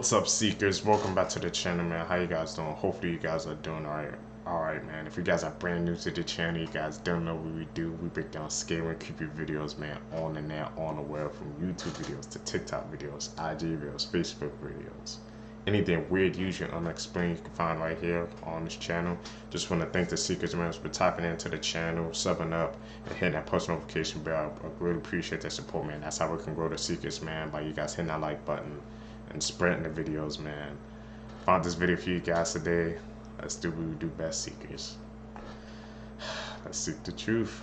What's up, seekers? Welcome back to the channel, man. How you guys doing? Hopefully you guys are doing alright, man. If you guys are brand new to the channel, you guys don't know what we do. We break down scary and creepy videos, man, on the net, on the web, from YouTube videos to TikTok videos, IG videos, Facebook videos. Anything weird, usually unexplained, you can find right here on this channel. Just want to thank the seekers, man, for tapping into the channel, subbing up, and hitting that post notification bell. I really appreciate that support, man. That's how we can grow the seekers, man, by you guys hitting that like button and spreading the videos, man. Found this video for you guys today. Let's do what we do best, seekers. Let's seek the truth.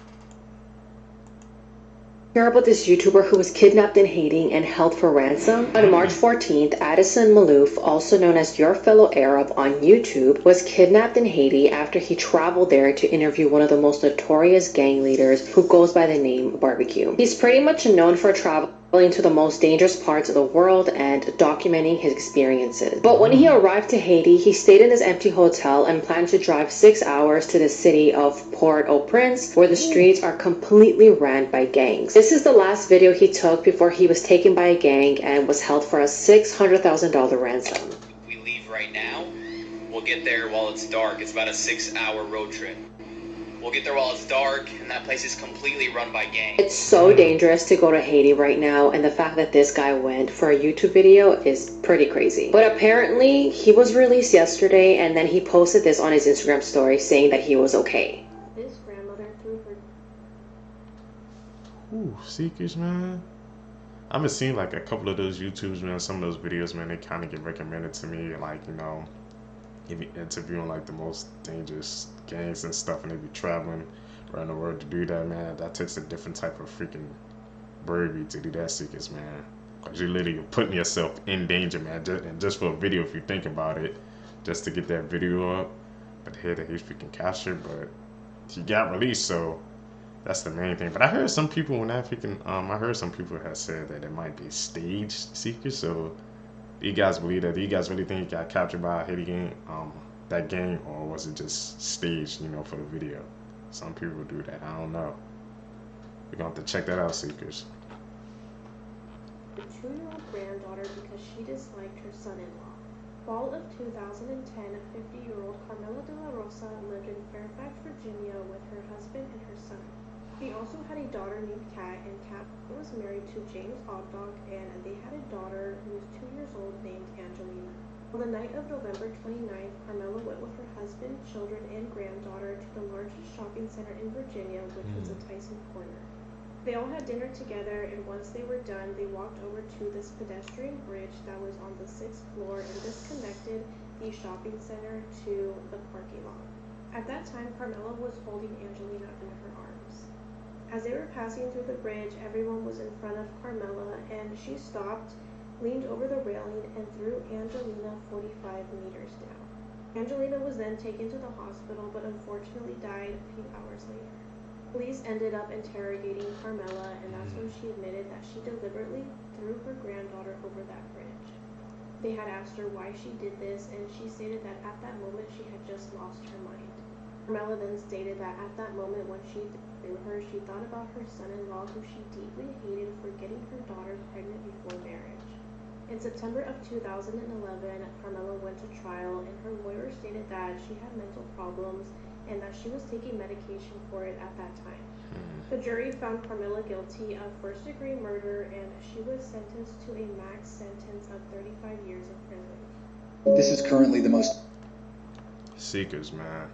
Hear about this YouTuber who was kidnapped in Haiti and held for ransom? On March 14th, Addison Malouf, also known as Your Fellow Arab on YouTube, was kidnapped in Haiti after he traveled there to interview one of the most notorious gang leaders who goes by the name Barbecue. He's pretty much known for traveling to the most dangerous parts of the world and documenting his experiences. But when he arrived to Haiti, he stayed in this empty hotel and planned to drive 6 hours to the city of Port-au-Prince, where the streets are completely ran by gangs. This is the last video he took before he was taken by a gang and was held for a $600,000 ransom. If we leave right now, we'll get there while it's dark. It's about a 6-hour road trip. We'll get there while it's dark, and that place is completely run by gangs. It's so dangerous to go to Haiti right now, and the fact that this guy went for a YouTube video is pretty crazy. But apparently, he was released yesterday, and then he posted this on his Instagram story saying that he was okay. His grandmother threw her. Ooh, seekers, man. I've been seeing like a couple of those YouTubes, man. Some of those videos, man, they kind of get recommended to me, like, you know, interviewing like the most dangerous gangs and stuff, and they be traveling around the world to do that, man. That takes a different type of freaking bravery to do that, seekers, man. Cause you're literally putting yourself in danger, man. And just for a video, if you think about it, just to get that video up. But here that he's freaking captured, but he got released, so that's the main thing. But I heard some people when that freaking I heard some people have said that it might be staged, seekers. So do you guys believe that? Do you guys really think he got captured by a Haiti gang, that gang, or was it just staged, you know, for the video? Some people do that. I don't know. We're gonna have to check that out, seekers. A 2-year-old granddaughter because she disliked her son-in-law. Fall of 2010, 50-year-old Carmela de la Rosa lived in Fairfax, Virginia with her husband and her son. He also had a daughter named Kat, and Kat was married to James Ogdog, and they had a daughter who was 2 years old named Angelina. On the night of November 29th, Carmela went with her husband, children, and granddaughter to the largest shopping center in Virginia, which was a Tyson Corner. They all had dinner together, and once they were done, they walked over to this pedestrian bridge that was on the 6th floor, and this connected the shopping center to the parking lot. At that time, Carmela was holding Angelina in her arms. As they were passing through the bridge, everyone was in front of Carmela, and she stopped, leaned over the railing, and threw Angelina 45 meters down. Angelina was then taken to the hospital, but unfortunately died a few hours later. Police ended up interrogating Carmela, and that's when she admitted that she deliberately threw her granddaughter over that bridge. They had asked her why she did this, and she stated that at that moment she had just lost her mind. Carmela then stated that at that moment when she threw her, she thought about her son-in-law, who she deeply hated for getting her daughter pregnant before marriage. In September of 2011, Carmela went to trial, and her lawyer stated that she had mental problems and that she was taking medication for it at that time. The jury found Carmela guilty of first-degree murder, and she was sentenced to a max sentence of 35 years in prison. This is currently the most... Seekers, man.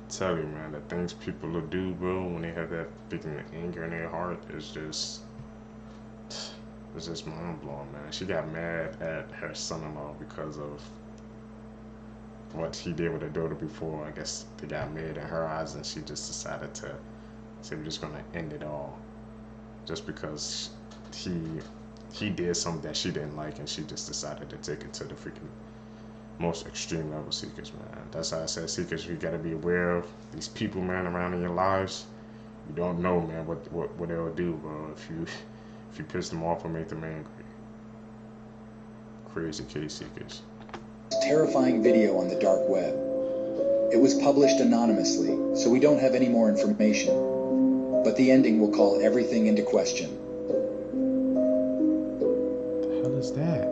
Tell you, man, the things people will do, bro, when they have that freaking anger in their heart is just... It's just mind-blowing, man. She got mad at her son-in-law because of what he did with her daughter before. I guess they got mad in her eyes, and she just decided to say, we're just gonna end it all. Just because he did something that she didn't like, and she just decided to take it to the freaking most extreme level, seekers, man. That's how I said, seekers, you gotta be aware of these people, man, around in your lives. You don't know, man, what they'll do, bro, if you piss them off or make them angry. Crazy case, seekers. terrifying video on the dark web. It was published anonymously, so we don't have any more information. But the ending will call everything into question. What the hell is that?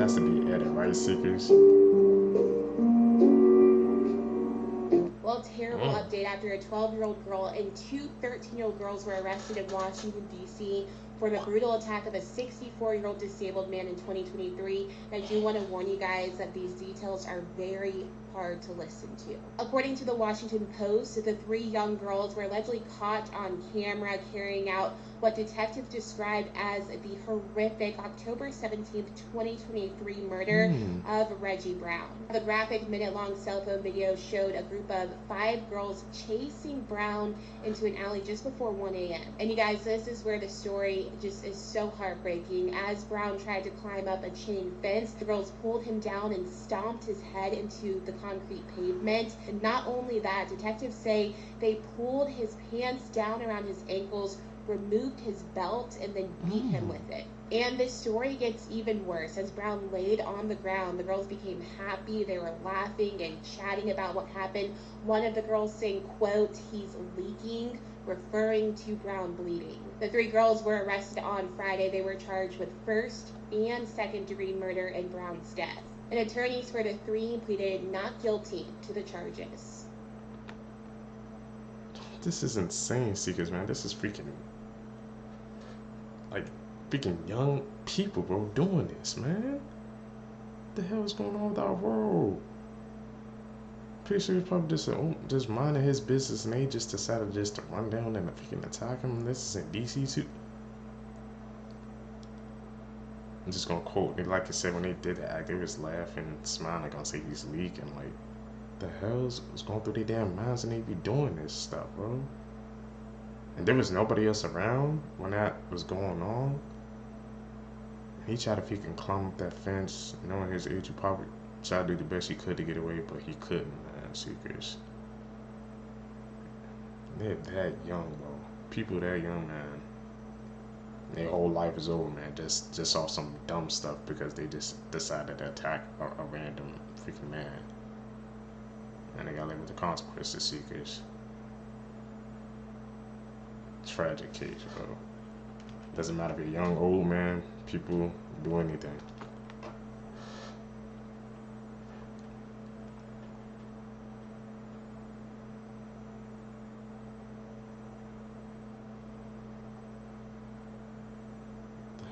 has to be added, right, Seekers? Well, terrible update after a 12-year-old girl and two 13-year-old girls were arrested in Washington, D.C. for the brutal attack of a 64-year-old disabled man in 2023. And I do want to warn you guys that these details are very hard to listen to. According to the Washington Post, the three young girls were allegedly caught on camera carrying out what detectives described as the horrific October 17th, 2023 murder of Reggie Brown. The graphic minute-long cell phone video showed a group of 5 girls chasing Brown into an alley just before 1 a.m. And you guys, this is where the story just is so heartbreaking. As Brown tried to climb up a chain fence, the girls pulled him down and stomped his head into the concrete pavement. And not only that, detectives say they pulled his pants down around his ankles, removed his belt, and then beat him with it. And this story gets even worse. As Brown laid on the ground, the girls became happy. They were laughing and chatting about what happened. One of the girls saying, quote, "He's leaking," referring to Brown bleeding. The 3 girls were arrested on Friday. They were charged with first and second-degree murder in Brown's death. And attorneys for the 3 pleaded not guilty to the charges. This is insane, Seekers, man. This is freaking, like, freaking young people, bro, doing this, man. What the hell is going on with our world? Pretty sure he's probably just minding his business, and they just decided just to run down and freaking attack him. This is in DC too. I'm just gonna quote, like I said, when they did the act, they was laughing, smiling, gonna say he's leaking. Like, the hell's going through their damn minds, and they be doing this stuff, bro? And there was nobody else around when that was going on. He tried to freaking climb up that fence, knowing his age. He probably tried to do the best he could to get away, but he couldn't, man. Seekers. They're that young, bro. People that young, man. Their whole life is over, man. Just off some dumb stuff because they just decided to attack a random freaking man. And they gotta live with the consequences, Seekers. Tragic case, bro. Doesn't matter if you're young, old, man. People do anything.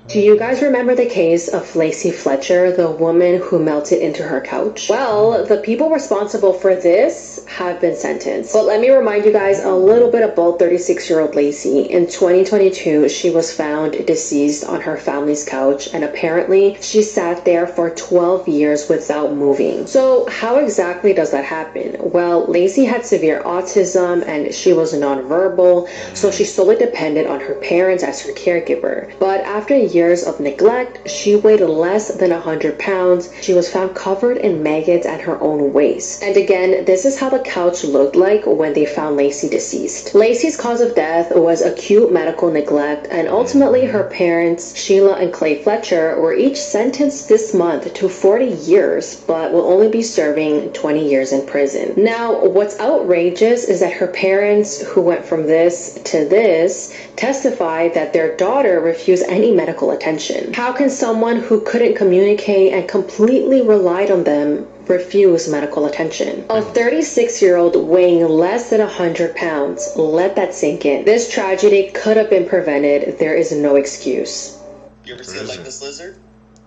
Do you guys remember the case of Lacey Fletcher, the woman who melted into her couch? Well, the people responsible for this have been sentenced. But let me remind you guys a little bit about 36-year-old Lacey. In 2022, she was found deceased on her family's couch, and apparently she sat there for 12 years without moving. So how exactly does that happen? Well, Lacey had severe autism and she was nonverbal, so she solely depended on her parents as her caregiver. But after years of neglect, she weighed less than 100 pounds. She was found covered in maggots at her own waist. And again, this is how the couch looked like when they found Lacey deceased. Lacey's cause of death was acute medical neglect, and ultimately her parents, Sheila and Clay Fletcher, were each sentenced this month to 40 years, but will only be serving 20 years in prison. Now, what's outrageous is that her parents, who went from this to this, testified that their daughter refused any medical attention. How can someone who couldn't communicate and completely relied on them refuse medical attention? A 36-year-old weighing less than 100 pounds. Let that sink in. This tragedy could have been prevented. There is no excuse. You ever see a legless lizard?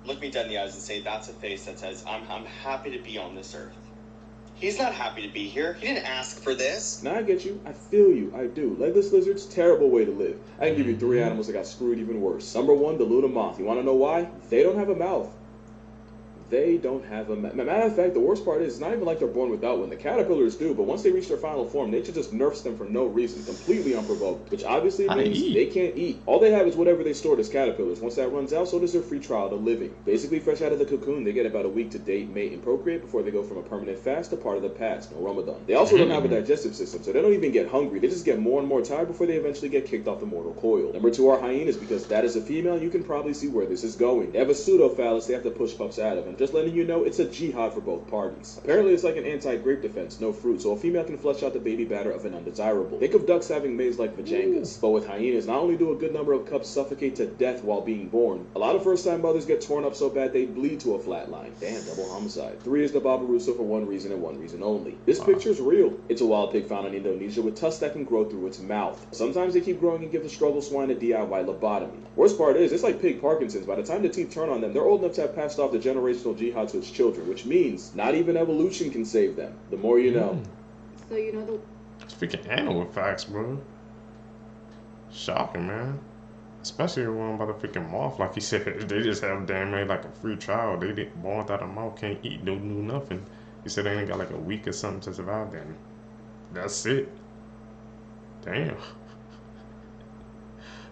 Look me dead in the eyes and say, that's a face that says, I'm happy to be on this earth. He's not happy to be here. He didn't ask for this. Now I get you. I feel you. I do. Legless lizards, terrible way to live. I can give you 3 animals that got screwed even worse. Number 1, the Luna moth. You want to know why? They don't have a mouth. They don't have a matter of fact, the worst part is it's not even like they're born without one. The caterpillars do, but once they reach their final form, nature just nerfs them for no reason, completely unprovoked, which obviously means they can't eat. All they have is whatever they stored as caterpillars. Once that runs out, so does their free trial to living. Basically, fresh out of the cocoon, they get about a week to date, mate, and procreate before they go from a permanent fast to part of the past, no Ramadan. They also don't have a digestive system, so they don't even get hungry. They just get more and more tired before they eventually get kicked off the mortal coil. Number 2 are hyenas, because that is a female, and you can probably see where this is going. They have a pseudophallus they have to push pups out of, and Just letting you know, it's a jihad for both parties. Apparently, it's like an anti-grape defense, no fruit, so a female can flush out the baby batter of an undesirable. Think of ducks having maize like vajangas. But with hyenas, not only do a good number of cubs suffocate to death while being born, a lot of first-time mothers get torn up so bad they bleed to a flat line. Damn, double homicide. 3 is the Barbarossa for one reason and one reason only. This picture's real. It's a wild pig found in Indonesia with tusks that can grow through its mouth. Sometimes they keep growing and give the struggle swine a DIY lobotomy. Worst part is, it's like pig Parkinson's. By the time the teeth turn on them, they're old enough to have passed off the generational jihad to its children, which means not even evolution can save them. The more you know. So you know the... It's freaking animal facts, bro. Shocking, man. Especially the one about the freaking moth. Like he said, they just have damn near like a free trial. They didn't born without a mouth, can't eat, don't do nothing. He said they ain't got like a week or something to survive then. That's it. Damn.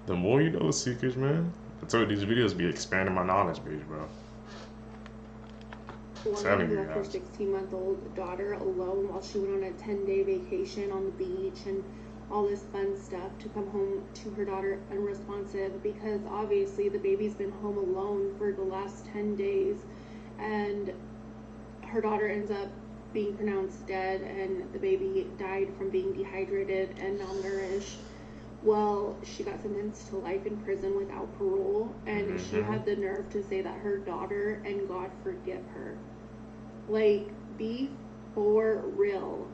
The more you know, Seekers, man. I told you these videos be expanding my knowledge base, bro. Woman who left her 16-month-old daughter alone while she went on a 10-day vacation on the beach and all this fun stuff to come home to her daughter unresponsive, because obviously the baby's been home alone for the last 10 days and her daughter ends up being pronounced dead and the baby died from being dehydrated and malnourished. Well, she got sentenced to life in prison without parole, and she had the nerve to say that her daughter and God forgive her. Like, be for real.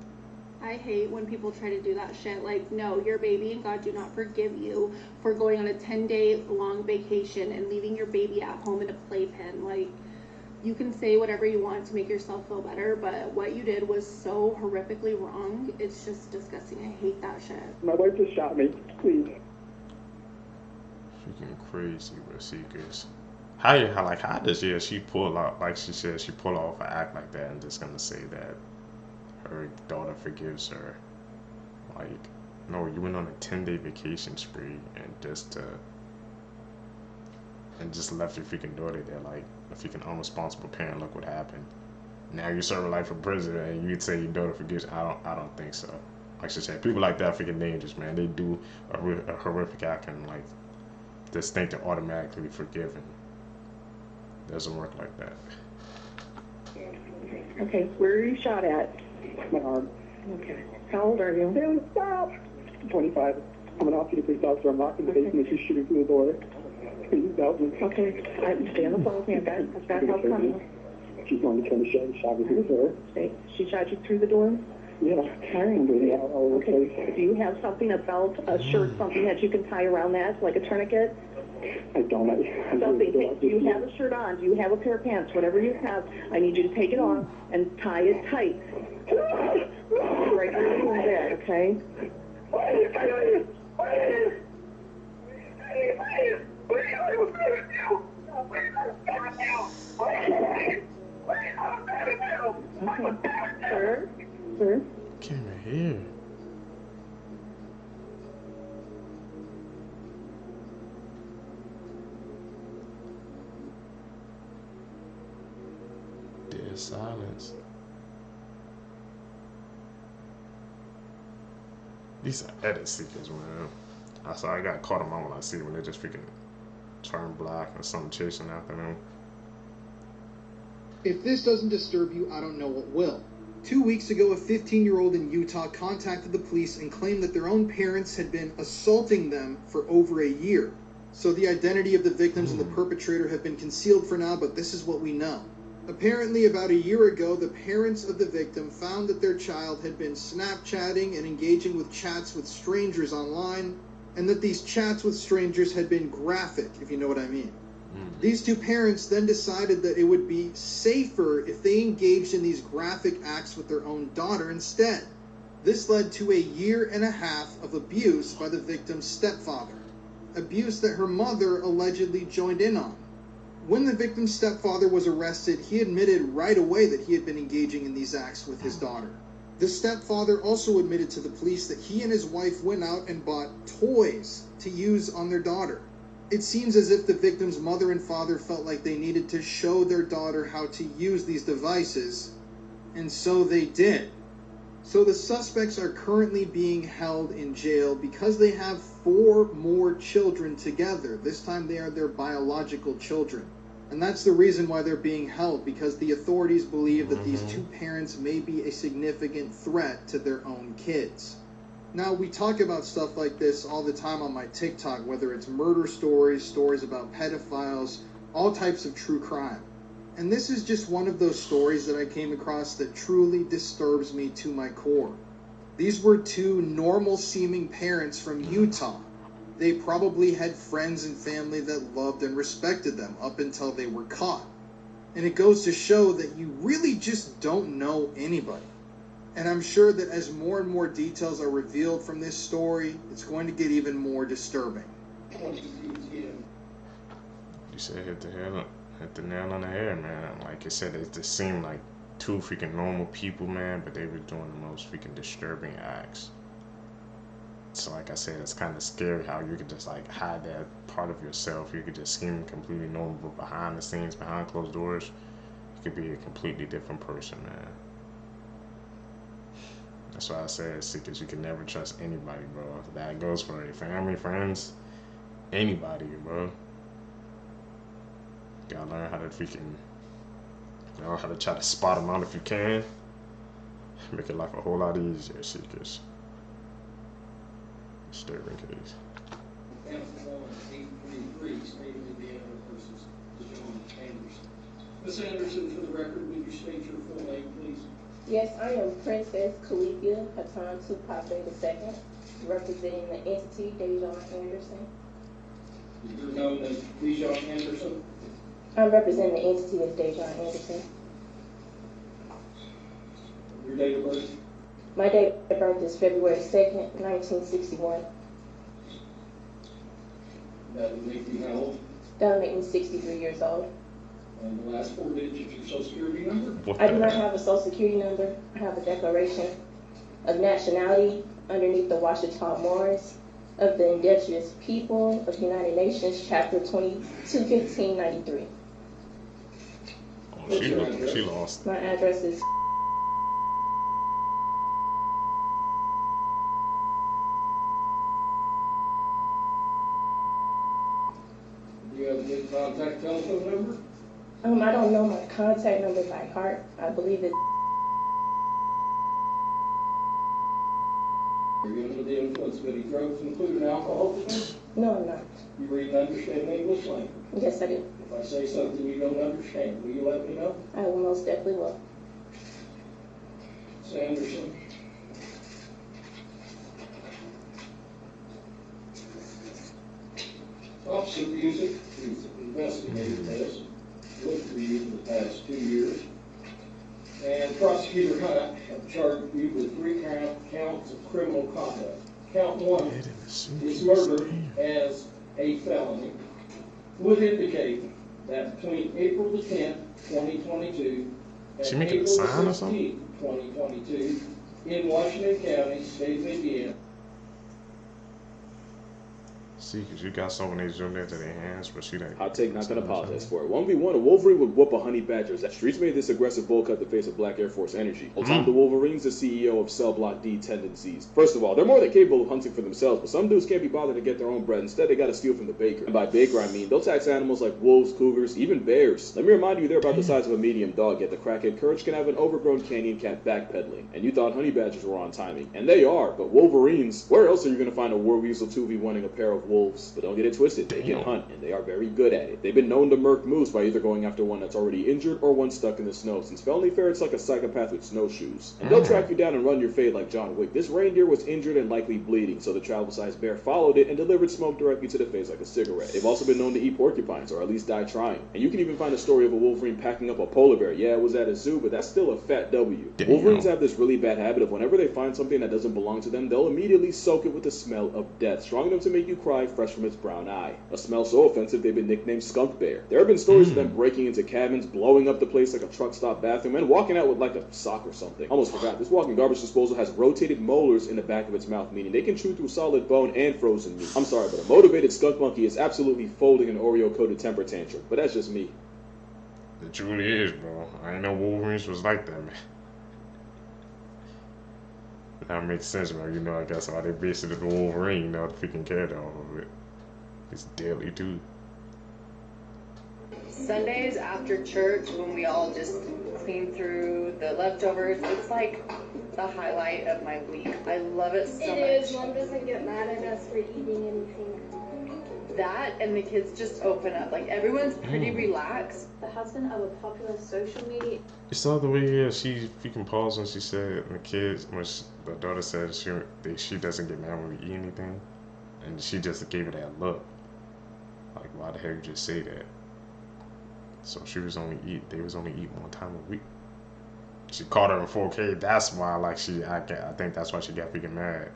I hate when people try to do that shit. Like, no, your baby and God do not forgive you for going on a 10-day long vacation and leaving your baby at home in a playpen. Like, you can say whatever you want to make yourself feel better, but what you did was so horrifically wrong. It's just disgusting. I hate that shit. My wife just shot me. Please. Freaking crazy, bro, Seekers. How does she pull out, like she said, she pull off an act like that and just gonna say that her daughter forgives her? Like, no, you went on a 10-day vacation spree and just left your freaking daughter there. Like, a freaking unresponsible parent, look what happened. Now you serve life in prison and you'd say your daughter forgives. I don't think so. Like she said, people like that are freaking dangerous, man. They do a horrific act and like just think they're automatically forgiven. Doesn't work like that. Okay, where are you shot at? My arm. Okay. How old are you? Dude, stop! 25. I'm an off-duty police officer. I'm locked in the basement. She's shooting through the door. Please help me. Okay. Stay on the phone with me. I've got help coming. She's going to turn the shot. Shot me through the door. Okay. She shot you through the door? Yeah. I'm bleeding out all over the place. Do you have something, a belt, a shirt, something that you can tie around that, like a tourniquet? I don't. Something. Do you have a shirt on? Do you have a pair of pants? Whatever you have, I need you to take it off and tie it tight. Right over there, okay? Okay. Sir? Can't even hear. Dead silence. These are edit seekers, man. I got caught them on when I see when they just freaking turn black or something chasing after them. If this doesn't disturb you, I don't know what will. 2 weeks ago, a 15-year-old in Utah contacted the police and claimed that their own parents had been assaulting them for over a year. So the identity of the victims and the perpetrator have been concealed for now, but this is what we know. Apparently, about a year ago, the parents of the victim found that their child had been Snapchatting and engaging with chats with strangers online, and that these chats with strangers had been graphic, if you know what I mean. These two parents then decided that it would be safer if they engaged in these graphic acts with their own daughter instead. This led to a 1.5 years of abuse by the victim's stepfather. Abuse that her mother allegedly joined in on. When the victim's stepfather was arrested, he admitted right away that he had been engaging in these acts with his daughter. The stepfather also admitted to the police that he and his wife went out and bought toys to use on their daughter. It seems as if the victim's mother and father felt like they needed to show their daughter how to use these devices, and so they did. So the suspects are currently being held in jail because they have 4 more children together. This time they are their biological children. And that's the reason why they're being held, because the authorities believe that these two parents may be a significant threat to their own kids. Now, we talk about stuff like this all the time on my TikTok, whether it's murder stories, stories about pedophiles, all types of true crime. And this is just one of those stories that I came across that truly disturbs me to my core. These were two normal-seeming parents from Utah. They probably had friends and family that loved and respected them up until they were caught. And it goes to show that you really just don't know anybody. And I'm sure that as more and more details are revealed from this story, it's going to get even more disturbing. You said hit the nail on the head, man. Like I said, it just seemed like two freaking normal people, man, but they were doing the most freaking disturbing acts. So like I said, it's kind of scary how you could just like hide that part of yourself. You could just seem completely normal, but behind the scenes, behind closed doors, you could be a completely different person, man. That's why I said, because you can never trust anybody, bro. That goes for your family, friends, anybody, bro. You gotta learn how to freaking, how to try to spot them out if you can. Make your life a whole lot easier, seekers. Disturbing case. Ms. Anderson, for the record, would you state your full name, please? Yes, I am Princess Calipia Hatan Tupac II, representing the entity Dejon Anderson. You're known as Dejon Anderson? I'm representing the entity as Dejon Anderson. Your date of birth? My date of birth is February 2nd, 1961. That would make you how old? That would make me 63 years old. And the last 4 digits of your social security number? I do not have a social security number. I have a declaration of nationality underneath the Washita Morris of the Indigenous People of the United Nations, Chapter 221593. Oh, she lost. My address is... Do you have a good contact telephone number? I don't know my contact number by heart. I believe it. Are you under the influence of any drugs, including alcohol? No, I'm not. You read and understand English language? Yes, I do. If I say something you don't understand, will you let me know? I will most definitely will. Ms. Anderson. Officer Music, who's investigated this, looked for you for the past 2 years. And Prosecutor Hunt have charged you with 3 counts of criminal conduct. Count 1 is murder as a felony. Would indicate that between April the 10th, 2022, and April the 16th, 2022, in Washington County, state of Indiana. See, because you got someone they zoomed into their hands, but she didn't. Hot take, not gonna apologize for it. 1v1, a Wolverine would whoop a honey badger. Streets made this aggressive bull cut the face of Black Air Force energy. Well, Tom the Wolverine's the CEO of Cell Block D tendencies. First of all, they're more than capable of hunting for themselves, but some dudes can't be bothered to get their own bread. Instead, they gotta steal from the baker. And by baker, I mean they'll tax animals like wolves, cougars, even bears. Let me remind you, they're about the size of a medium dog, yet the crackhead courage can have an overgrown canyon cat backpedaling. And you thought honey badgers were on timing. And they are, but Wolverines, where else are you gonna find a war weasel 2v1ing a pair of wolves? But don't get it twisted, they can hunt, and they are very good at it. They've been known to murk moose by either going after one that's already injured or one stuck in the snow, since felony ferret's like a psychopath with snowshoes. And they'll track you down and run your fate like John Wick. This reindeer was injured and likely bleeding, so the travel-sized bear followed it and delivered smoke directly to the face like a cigarette. They've also been known to eat porcupines, or at least die trying. And you can even find a story of a Wolverine packing up a polar bear. Yeah, it was at a zoo, but that's still a fat W. Wolverines have this really bad habit of whenever they find something that doesn't belong to them, they'll immediately soak it with the smell of death, strong enough to make you cry fresh from its brown eye. A smell so offensive they've been nicknamed Skunk Bear. There have been stories of them breaking into cabins, blowing up the place like a truck stop bathroom, and walking out with like a sock or something. Almost forgot, this walking garbage disposal has rotated molars in the back of its mouth, meaning they can chew through solid bone and frozen meat. I'm sorry, but a motivated skunk monkey is absolutely folding an Oreo-coated temper tantrum, but that's just me. It truly is, bro. I ain't know Wolverines was like that, man. That makes sense, man. You know, I guess why they based it on the Wolverine, you know, the freaking character off of it. It's deadly too. Sundays after church, when we all just clean through the leftovers, it's like the highlight of my week. I love it so much. It is. Mom doesn't get mad at us for eating anything. That and the kids just open up. Like, everyone's pretty relaxed. The husband of a popular social media. You saw the way she freaking paused when she said the kids, when the daughter said she doesn't get mad when we eat anything, and she just gave it that look. Like, why the hell you just say that? So they was only eating one time a week. She caught her in 4K. That's why, like, I think that's why she got freaking mad.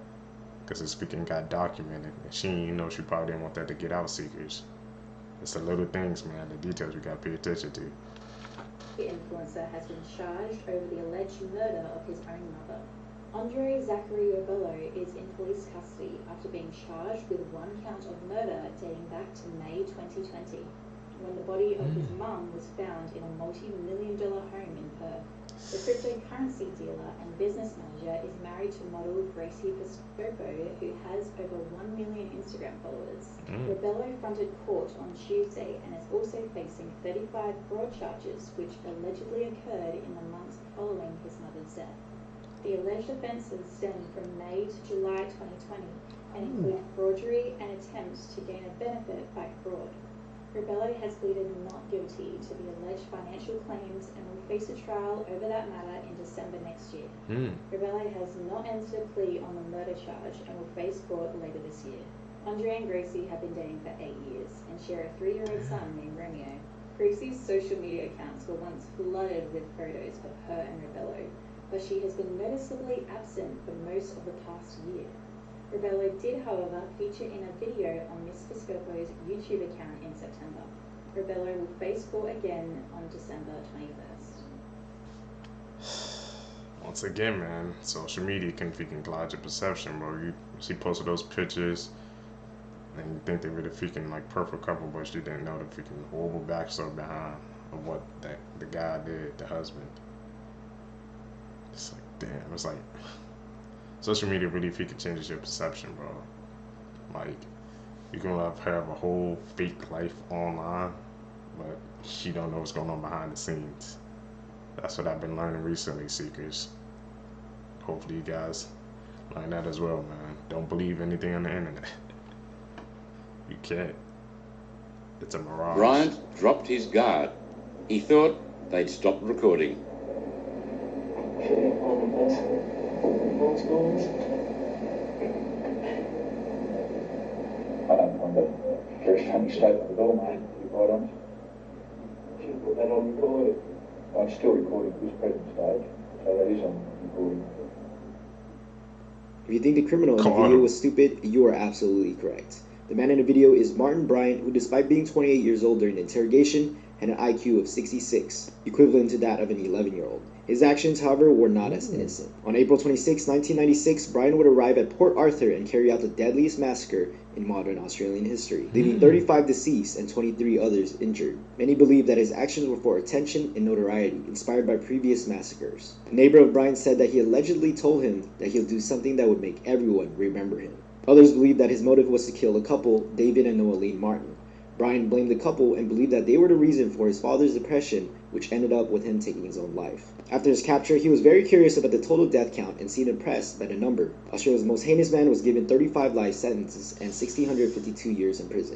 Because this freaking got documented. And she probably didn't want that to get out, seekers. It's the little things, man, the details we gotta pay attention to. The influencer has been charged over the alleged murder of his own mother. Andre Zachary Rebello is in police custody after being charged with one count of murder dating back to May 2020, when the body of his mum was found in a multi-million-dollar home in Perth. The cryptocurrency dealer and business manager is married to model Gracie Piscopo, who has over 1 million Instagram followers. Rebello fronted court on Tuesday and is also facing 35 fraud charges, which allegedly occurred in the months following his mother's death. The alleged offences stem from May to July 2020 and include forgery and attempts to gain a benefit by fraud. Rebello has pleaded not guilty to the alleged financial claims and will face a trial over that matter in December next year. Rebello has not entered a plea on the murder charge and will face court later this year. Andre and Gracie have been dating for 8 years and share a 3-year-old son named Romeo. Gracie's social media accounts were once flooded with photos of her and Rebello, but she has been noticeably absent for most of the past year. Rebello did, however, feature in a video on Miss Piscopo's YouTube account in September. Rebello will face court again on December 21st. Once again, man, social media can freaking cloud your perception, bro. She posted those pictures, and you think they were the freaking, like, perfect couple, but you didn't know the freaking horrible backstory behind of what the guy did, the husband. It's like, damn, it's like, social media really freaking changes your perception, bro. Like, you can have a whole fake life online, but you don't know what's going on behind the scenes. That's what I've been learning recently, seekers. Hopefully you guys learn that as well, man. Don't believe anything on the internet. You can't. It's a mirage. Bryant dropped his guard. He thought they'd stopped recording. I don't find it very funny statement at all, mate, to be quite honest. Should have put that on record. I'm still recording at this present stage, so that is on recording. If you think the criminal in the video was stupid, you are absolutely correct. The man in the video is Martin Bryant, who, despite being 28 years old during the interrogation, had an IQ of 66, equivalent to that of an 11-year-old. His actions, however, were not as innocent. On April 26, 1996, Bryant would arrive at Port Arthur and carry out the deadliest massacre in modern Australian history, leaving 35 deceased and 23 others injured. Many believe that his actions were for attention and notoriety, inspired by previous massacres. A neighbor of Bryant said that he allegedly told him that he'll do something that would make everyone remember him. Others believe that his motive was to kill the couple, David and Noeline Martin. Bryant blamed the couple and believed that they were the reason for his father's depression, which ended up with him taking his own life. After his capture, he was very curious about the total death count and seemed impressed by the number. Australia's most heinous man was given 35 life sentences and 1,652 years in prison.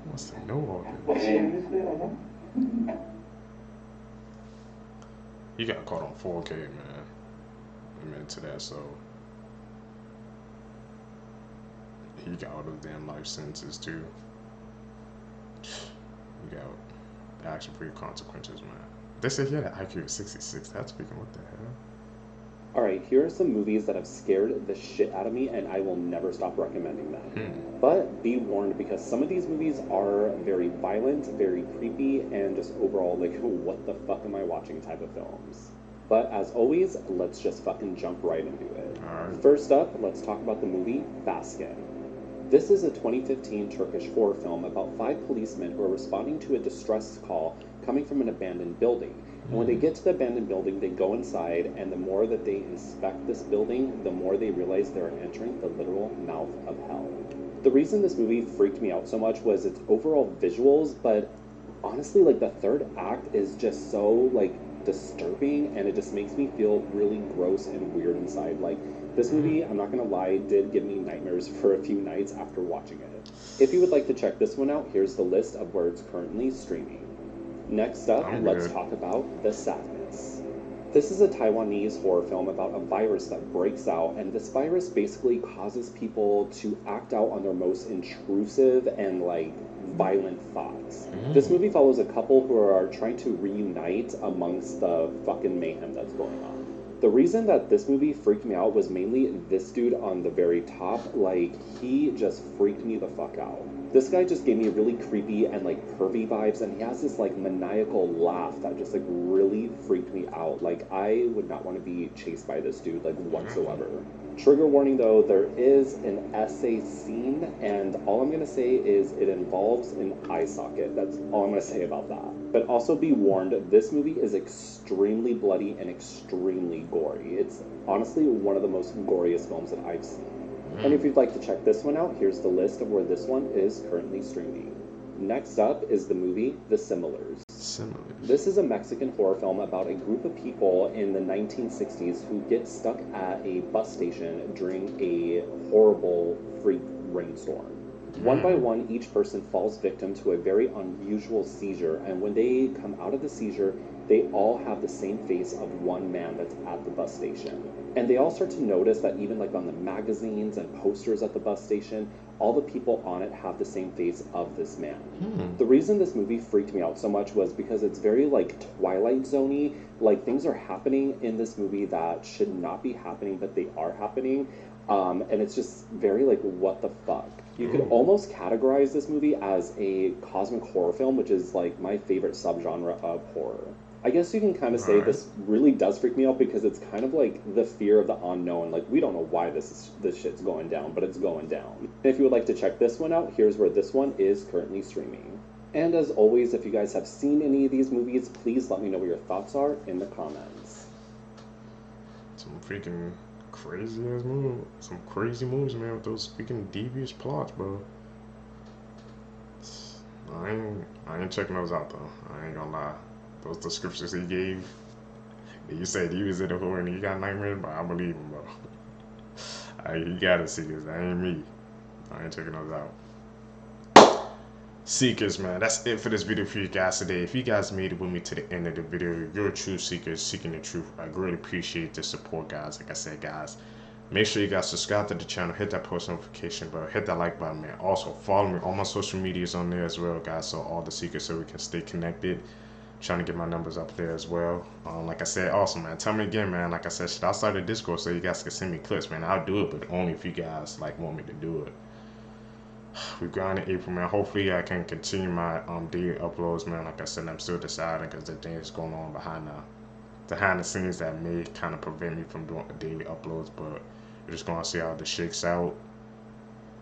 What's the know all this? He got caught on 4K, man. I'm into that, so he got all those damn life sentences too. You got action for your consequences, man. They said he had an IQ of 66. That's freaking what the hell? Alright, here are some movies that have scared the shit out of me, and I will never stop recommending them. But be warned, because some of these movies are very violent, very creepy, and just overall, like, what the fuck am I watching type of films. But as always, let's just fucking jump right into it. First up, let's talk about the movie Baskin. This is a 2015 Turkish horror film about 5 policemen who are responding to a distress call coming from an abandoned building. And when they get to the abandoned building, they go inside, and the more that they inspect this building, the more they realize they're entering the literal mouth of hell. The reason this movie freaked me out so much was its overall visuals, but honestly, like, the third act is just so, like, disturbing, and it just makes me feel really gross and weird inside. Like, this movie, I'm not gonna lie, did give me nightmares for a few nights after watching it. If you would like to check this one out, here's the list of where it's currently streaming. Next up, let's talk about The Sadness. This is a Taiwanese horror film about a virus that breaks out, and this virus basically causes people to act out on their most intrusive and, like, violent thoughts. This movie follows a couple who are trying to reunite amongst the fucking mayhem that's going on. The reason that this movie freaked me out was mainly this dude on the very top. Like, he just freaked me the fuck out. This guy just gave me really creepy and, like, pervy vibes, and he has this, like, maniacal laugh that just, like, really freaked me out. Like, I would not want to be chased by this dude, like, whatsoever. Trigger warning though, there is an essay scene, and all I'm gonna say is it involves an eye socket. That's all I'm gonna say about that. But also be warned, this movie is extremely bloody and extremely gory. It's honestly one of the most goriest films that I've seen. And if you'd like to check this one out, here's the list of where this one is currently streaming. Next up is the movie The Similars. This is a Mexican horror film about a group of people in the 1960s who get stuck at a bus station during a horrible freak rainstorm. One by one, each person falls victim to a very unusual seizure, and when they come out of the seizure, they all have the same face of one man that's at the bus station. And they all start to notice that even like on the magazines and posters at the bus station, all the people on it have the same face of this man. The reason this movie freaked me out so much was because it's very like Twilight Zone-y. Like, things are happening in this movie that should not be happening, but they are happening. And it's just very like, what the fuck? You could almost categorize this movie as a cosmic horror film, which is like my favorite subgenre of horror. I guess you can kind of say this really does freak me out because it's kind of like the fear of the unknown. Like, we don't know why this shit's going down, but it's going down. And if you would like to check this one out, here's where this one is currently streaming. And as always, if you guys have seen any of these movies, please let me know what your thoughts are in the comments. Some freaking crazy ass movies. Some crazy movies, man, with those freaking devious plots, bro. I ain't checking those out, though. I ain't gonna lie. Those descriptions he gave, you said he was in a horror and he got nightmares, but I believe him, bro. He gotta see this. That ain't me. I ain't checking those out. Seekers, man, that's it for this video for you guys today. If you guys made it with me to the end of the video, you're a true seeker seeking the truth. I greatly appreciate the support, guys. Like I said, guys, make sure you guys subscribe to the channel, hit that post notification bell, hit that like button, man. Also, follow me on my social medias on there as well, guys, so all the seekers, so we can stay connected. Trying to get my numbers up there as well. Like I said, awesome, man. Tell me again, man. Like I said, should I start a Discord so you guys can send me clips, man? I'll do it, but only if you guys like want me to do it. We've gone in April, man. Hopefully I can continue my daily uploads, man. Like I said, I'm still deciding because the things going on behind the scenes that may kind of prevent me from doing daily uploads, but we're just gonna see how this shakes out.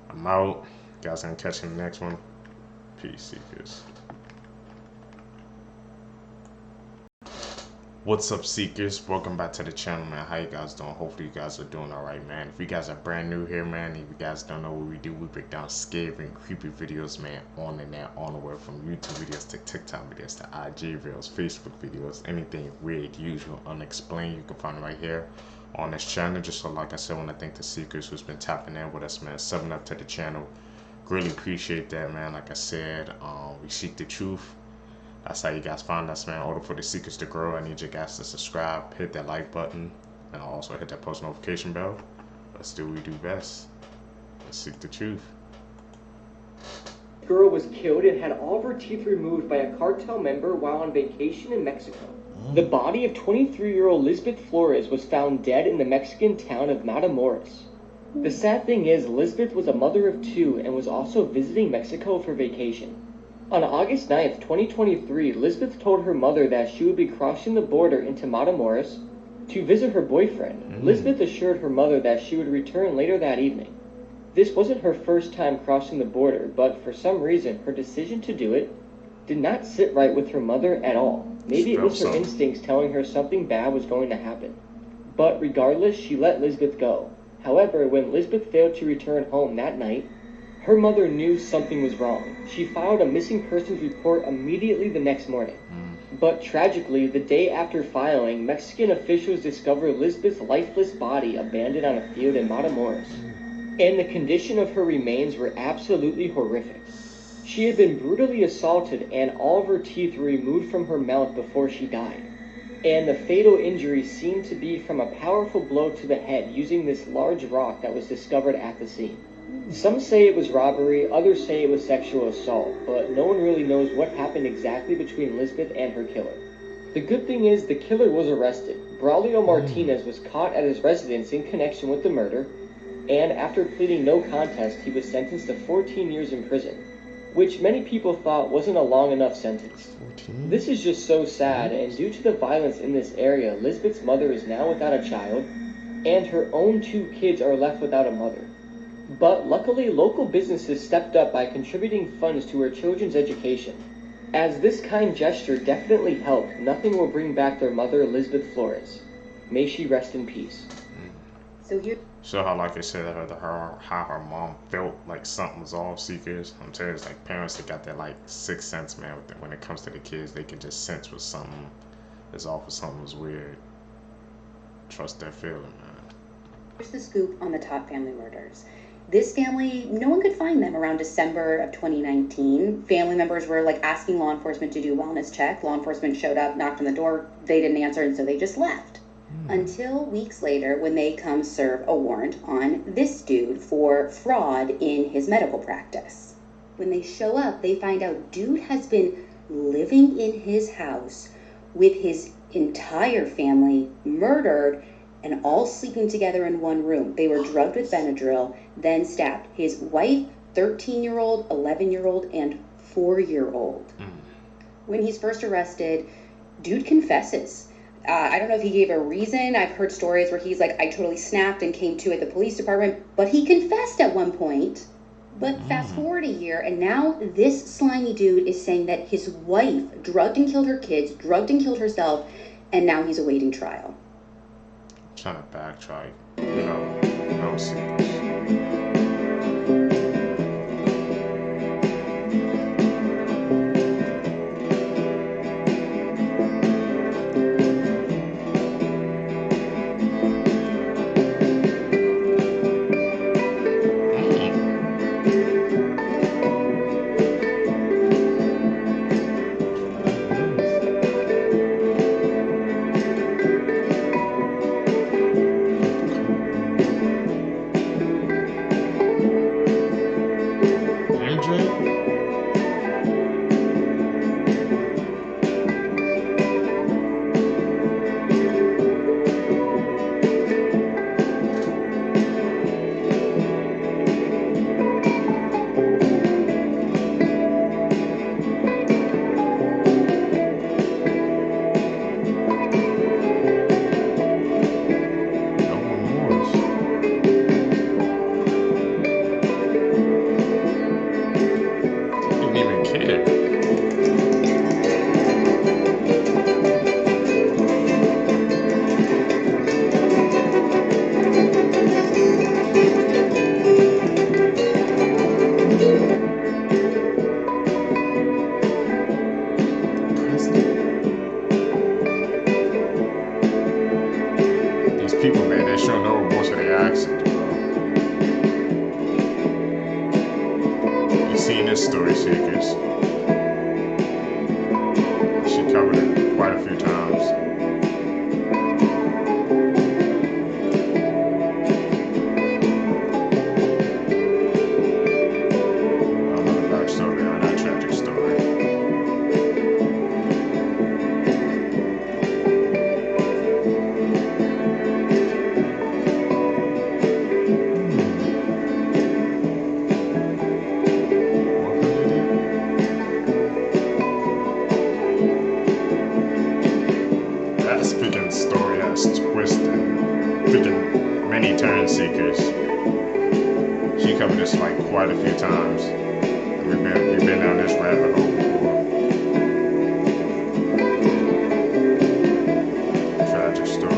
I'm out. You guys can catch you in the next one. Peace, seekers. What's up, seekers? Welcome back to the channel, man. How you guys doing? Hopefully you guys are doing all right, man. If you guys are brand new here, man, if you guys don't know what we do, we break down scary and creepy videos, man, on the net, on the web, from YouTube videos to TikTok videos to IG videos, Facebook videos, anything weird, usual, unexplained, you can find it right here on this channel. Just so, like I said, I want to thank the seekers who's been tapping in with us, man, subbing up to the channel. Really appreciate that, man. Like I said, we seek the truth. That's how you guys find us, man. In order for the seekers to grow, I need you guys to subscribe, hit that like button, and also hit that post notification bell. Let's do what we do best. Let's seek the truth. The girl was killed and had all of her teeth removed by a cartel member while on vacation in Mexico. The body of 23-year-old Lisbeth Flores was found dead in the Mexican town of Matamoros. The sad thing is, Lisbeth was a mother of 2 and was also visiting Mexico for vacation. On August 9th, 2023, Lisbeth told her mother that she would be crossing the border into Matamoros to visit her boyfriend. Lisbeth assured her mother that she would return later that evening. This wasn't her first time crossing the border, but for some reason, her decision to do it did not sit right with her mother at all. Maybe it was her instincts telling her something bad was going to happen. But regardless, she let Lisbeth go. However, when Lisbeth failed to return home that night, her mother knew something was wrong. She filed a missing persons report immediately the next morning. But tragically, the day after filing, Mexican officials discovered Lisbeth's lifeless body abandoned on a field in Matamoros. And the condition of her remains were absolutely horrific. She had been brutally assaulted and all of her teeth were removed from her mouth before she died. And the fatal injury seemed to be from a powerful blow to the head using this large rock that was discovered at the scene. Some say it was robbery, others say it was sexual assault, but no one really knows what happened exactly between Lisbeth and her killer. The good thing is the killer was arrested. Braulio Martinez was caught at his residence in connection with the murder, and after pleading no contest, he was sentenced to 14 years in prison, which many people thought wasn't a long enough sentence. This is just so sad, and due to the violence in this area, Lisbeth's mother is now without a child, and her own 2 kids are left without a mother. But luckily, local businesses stepped up by contributing funds to her children's education. As this kind gesture definitely helped, nothing will bring back their mother, Lisbeth Flores. May she rest in peace. So how, like I said, how her mom felt like something was off, seekers. I'm telling you, it's like parents that got that like sixth sense, man. When it comes to the kids, they can just sense when something is off or something is weird. Trust that feeling, man. Here's the scoop on the top family murders. This family, no one could find them around December of 2019. Family members were like asking law enforcement to do a wellness check. Law enforcement showed up, knocked on the door, they didn't answer, and so they just left. Until weeks later when they come serve a warrant on this dude for fraud in his medical practice. When they show up, they find out dude has been living in his house with his entire family murdered and all sleeping together in one room. They were drugged with Benadryl, then stabbed. His wife, 13-year-old, 11-year-old, and 4-year-old. When he's first arrested, dude confesses. I don't know if he gave a reason. I've heard stories where he's like, I totally snapped and came to at the police department, but he confessed at one point. But fast forward a year, and now this slimy dude is saying that his wife drugged and killed her kids, drugged and killed herself, and now he's awaiting trial. I'm trying to backtrack. No secrets. actually covered this like quite a few times. We've been down this rabbit hole before. Tragic story.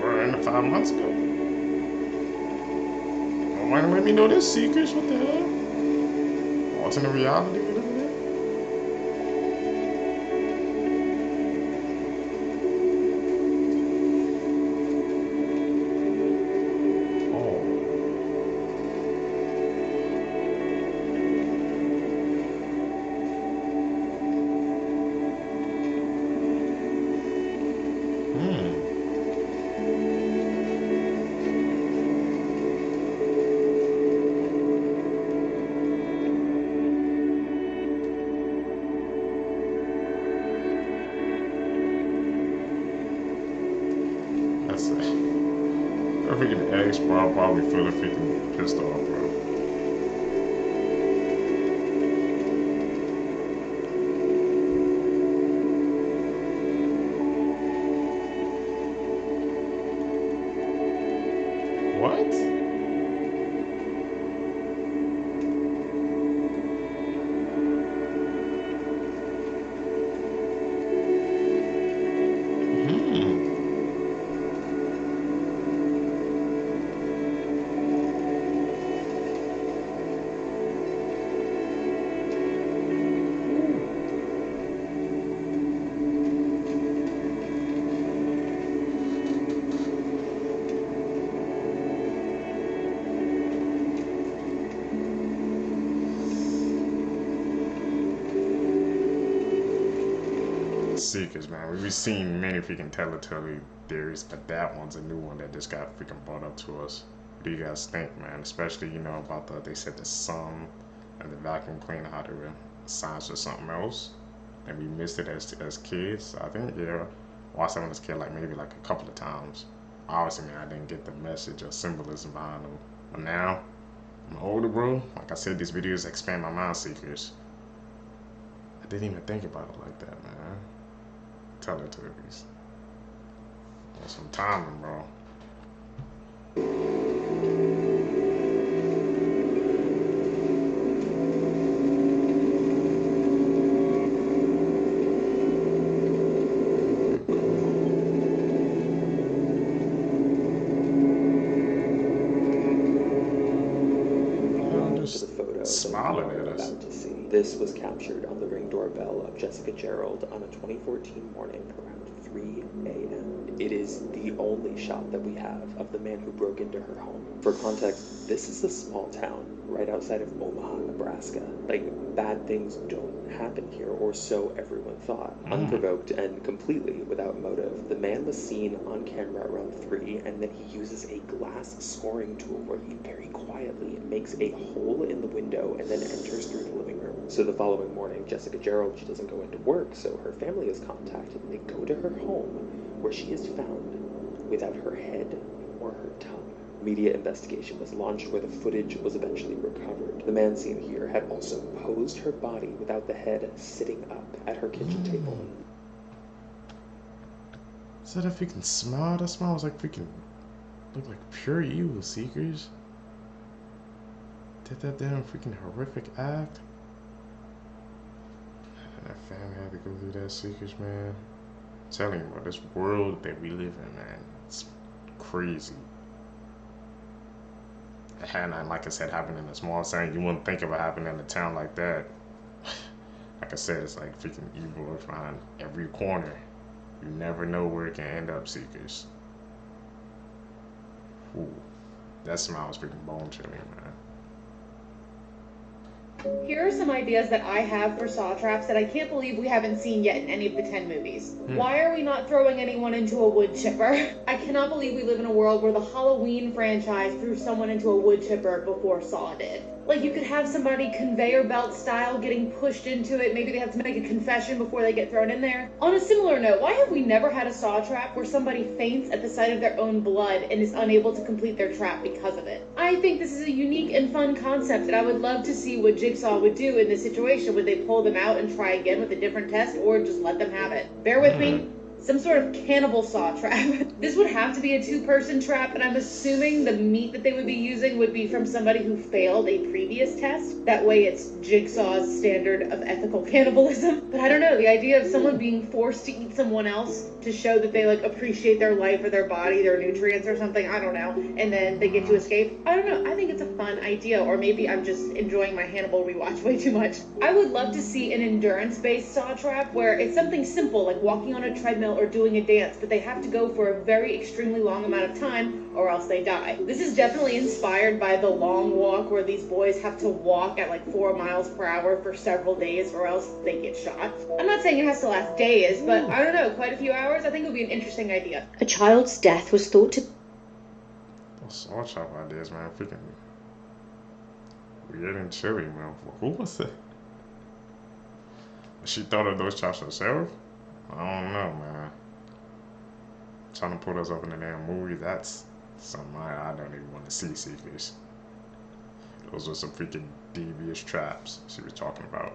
We're 5 months ago. Why don't let me know this secrets? What the hell? Alternate reality? That's it. I freaking ex, bro. I'll probably feel freaking pissed off, bro. What? Seekers, man. We've seen many freaking Teletubby theories, but that one's a new one that just got freaking brought up to us. What do you guys think, man? Especially, you know, about they said the sun and the vacuum cleaner, how they were signs for something else, and we missed it as kids. I think, yeah, watched that one as a kid, like maybe like a couple of times. Obviously, man, I didn't get the message or symbolism behind them. But now, I'm older, bro. Like I said, these videos expand my mind, Seekers. I didn't even think about it like that, man. Teletubbies. That's some timing, bro. Smiling at us. This was captured on the Ring doorbell of Jessica Gerald on a 2014 morning around 3 a.m. It is the only shot that we have of the man who broke into her home. For context, this is a small town right outside of Omaha, Nebraska. Like, bad things don't happen here, or so everyone thought. Unprovoked and completely without motive, the man was seen on camera around 3, and then he uses a glass scoring tool where he very quietly makes a hole in the window and then enters through the living room. So the following morning, Jessica Gerald, she doesn't go into work, so her family is contacted, and they go to her home, where she is found without her head or her tongue. Media investigation was launched where the footage was eventually recovered. The man seen here had also posed her body without the head sitting up at her kitchen table. Is that a freaking smile? That smile was like freaking, looked like pure evil, Seekers. Did that damn freaking horrific act. And that family had to go through that, Seekers, man. I'm telling you, bro, this world that we live in, man, it's crazy. It had not, like I said, happened in a small town. You wouldn't think of it happening in a town like that. Like I said, it's like freaking evil behind every corner. You never know where it can end up, Seekers. Ooh, that smile was freaking bone chilling, man. Here are some ideas that I have for saw traps that I can't believe we haven't seen yet in any of the 10 movies. Why are we not throwing anyone into a wood chipper? I cannot believe we live in a world where the Halloween franchise threw someone into a wood chipper before Saw did. Like, you could have somebody conveyor belt style getting pushed into it. Maybe they have to make a confession before they get thrown in there. On a similar note, why have we never had a saw trap where somebody faints at the sight of their own blood and is unable to complete their trap because of it? I think this is a unique and fun concept, and I would love to see what Jigsaw would do in this situation. Would they pull them out and try again with a different test, or just let them have it? Bear with me. Some sort of cannibal saw trap. This would have to be a 2-person trap, and I'm assuming the meat that they would be using would be from somebody who failed a previous test. That way it's Jigsaw's standard of ethical cannibalism. But I don't know, the idea of someone being forced to eat someone else to show that they, like, appreciate their life or their body, their nutrients or something, I don't know, and then they get to escape. I don't know, I think it's a fun idea, or maybe I'm just enjoying my Hannibal rewatch way too much. I would love to see an endurance-based saw trap where it's something simple, like walking on a treadmill or doing a dance, but they have to go for a very extremely long amount of time or else they die. This is definitely inspired by The Long Walk, where these boys have to walk at like 4 miles per hour for several days or else they get shot. I'm not saying it has to last days, but I don't know, quite a few hours. I think it would be an interesting idea. A child's death was thought to... Saw trap ideas, man. Freaking weird and chilly, man. Who was it? She thought of those traps herself? I don't know, man. Trying to put us up in the damn movie, that's something I don't even want to see fish. Those were some freaking devious traps she was talking about.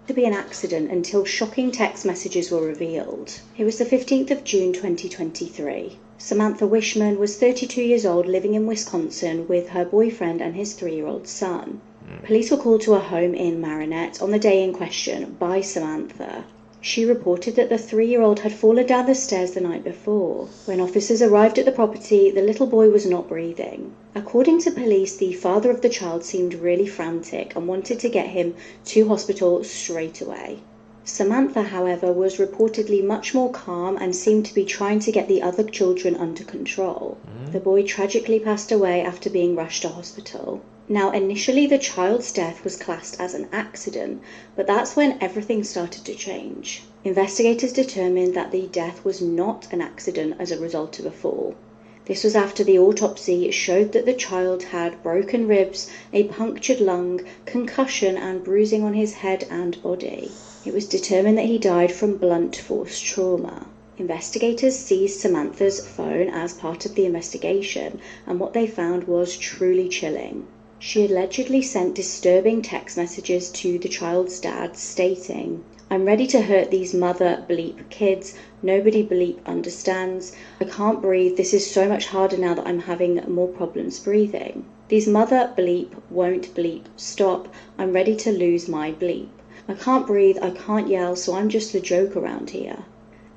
To be an accident until shocking text messages were revealed. It was the 15th of June 2023. Samantha Wishman was 32 years old, living in Wisconsin with her boyfriend and his 3-year-old son. Police were called to a home in Marinette on the day in question by Samantha. She reported that the 3-year-old had fallen down the stairs the night before. When officers arrived at the property, the little boy was not breathing. According to police, the father of the child seemed really frantic and wanted to get him to hospital straight away. Samantha, however, was reportedly much more calm and seemed to be trying to get the other children under control. The boy tragically passed away after being rushed to hospital. Now, initially the child's death was classed as an accident, but that's when everything started to change. Investigators determined that the death was not an accident as a result of a fall. This was after the autopsy showed that the child had broken ribs, a punctured lung, concussion and bruising on his head and body. It was determined that he died from blunt force trauma. Investigators seized Samantha's phone as part of the investigation, and what they found was truly chilling. She allegedly sent disturbing text messages to the child's dad stating, "I'm ready to hurt these mother bleep kids. Nobody bleep understands. I can't breathe. This is so much harder now that I'm having more problems breathing. These mother bleep won't bleep. Stop. I'm ready to lose my bleep. I can't breathe. I can't yell, so I'm just a joke around here."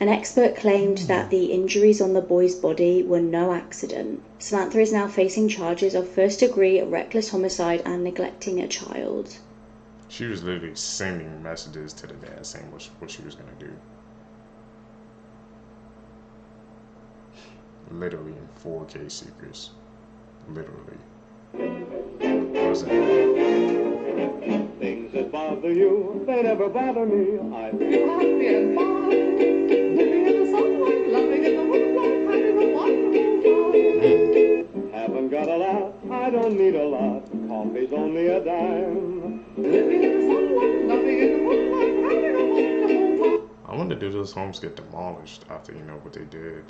An expert claimed that the injuries on the boy's body were no accident. Samantha is now facing charges of first-degree reckless homicide and neglecting a child. She was literally sending messages to the dad saying what she was going to do. Literally in 4K secrets. Literally. What was that? Things that bother you, they never bother me. I feel happy and fine. Living in the sunlight, laughing in the moonlight, having a wonderful time. Haven't got a lot, I don't need a lot. Coffee's only a dime. Living in the sunlight, laughing in the moonlight, having a wonderful time. I wonder, do those homes get demolished after you know what they did?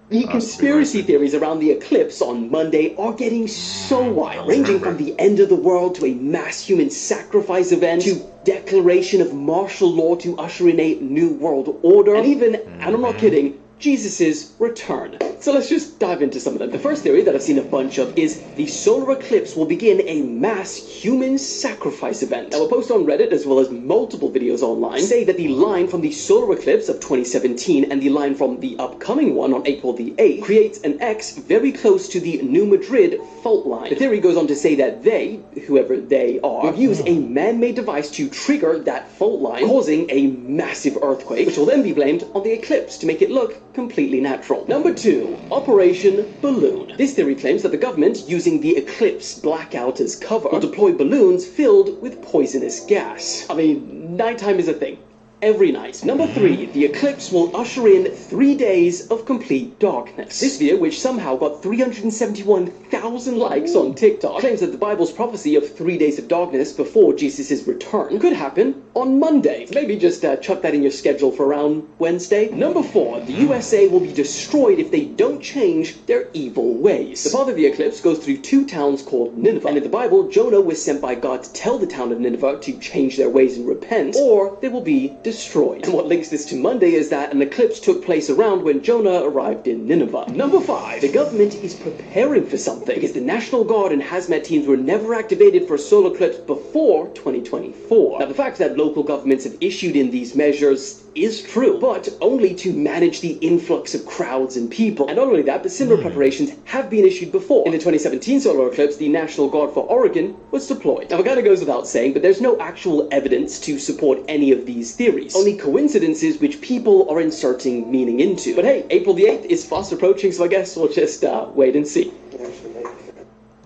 The conspiracy theories around the eclipse on Monday are getting so wild, ranging from the end of the world to a mass human sacrifice event to declaration of martial law to usher in a new world order, and even, and I'm not kidding, Jesus' return. So let's just dive into some of them. The first theory that I've seen a bunch of is the solar eclipse will begin a mass human sacrifice event. Now, a post on Reddit as well as multiple videos online say that the line from the solar eclipse of 2017 and the line from the upcoming one on April the 8th creates an X very close to the New Madrid fault line. The theory goes on to say that they, whoever they are, will use a man-made device to trigger that fault line, causing a massive earthquake, which will then be blamed on the eclipse to make it look completely natural. Number 2. Operation Balloon. This theory claims that the government, using the eclipse blackout as cover, will deploy balloons filled with poisonous gas. I mean, nighttime is a thing. every night. Number 3, the eclipse will usher in 3 days of complete darkness. This video, which somehow got 371,000 likes on TikTok, claims that the Bible's prophecy of 3 days of darkness before Jesus' return could happen on Monday. So maybe just chuck that in your schedule for around Wednesday. Number 4, the USA will be destroyed if they don't change their evil ways. The path of the eclipse goes through 2 towns called Nineveh, and in the Bible, Jonah was sent by God to tell the town of Nineveh to change their ways and repent, or they will be destroyed. And what links this to Monday is that an eclipse took place around when Jonah arrived in Nineveh. Number 5, the government is preparing for something, because the National Guard and hazmat teams were never activated for a solar eclipse before 2024. Now, the fact that local governments have issued in these measures is true, but only to manage the influx of crowds and people. And not only that, but similar preparations have been issued before. In the 2017 solar eclipse, the National Guard for Oregon was deployed. Now, it kind of goes without saying, but there's no actual evidence to support any of these theories. Only coincidences which people are inserting meaning into. But hey, April the 8th is fast approaching, so I guess we'll just wait and see.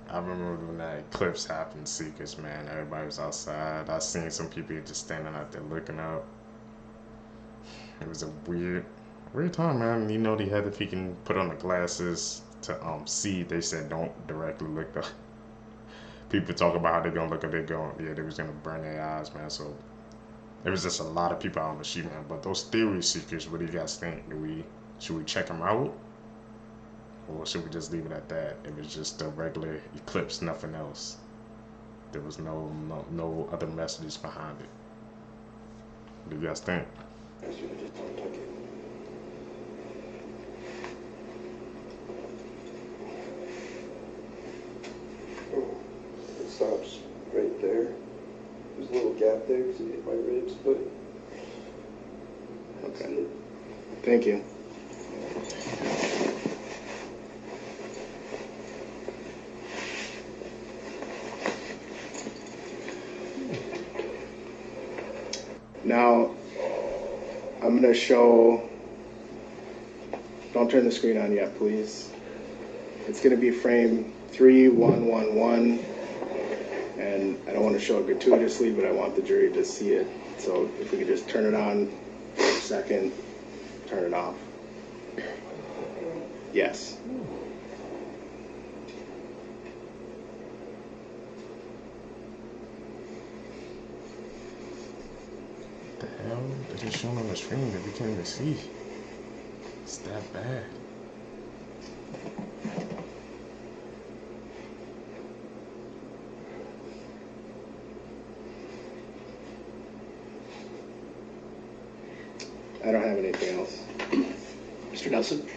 I remember when that eclipse happened, Seekers, man. Everybody was outside. I seen some people just standing out there looking up. It was a weird time, man. You know, they had, if you can put on the glasses to see, they said don't directly look up. People talk about how they're gonna look up, they was gonna burn their eyes, man. So there was just a lot of people out on the street, man. But those theory seekers, what do you guys think? Should we check them out, or should we just leave it at that? It was just a regular eclipse, nothing else. There was no other messages behind it. What do you guys think? It stops right there. There's a little gap there because you hit my ribs, but okay. Thank you. Now, I'm going to show, don't turn the screen on yet, please. It's going to be frame 3111, and I don't want to show it gratuitously, but I want the jury to see it. So if we could just turn it on for a second, turn it off. Yes. What the hell? They're just showing on the screen that we can't even see. It's that bad. I don't have anything else. Mr. Nelson?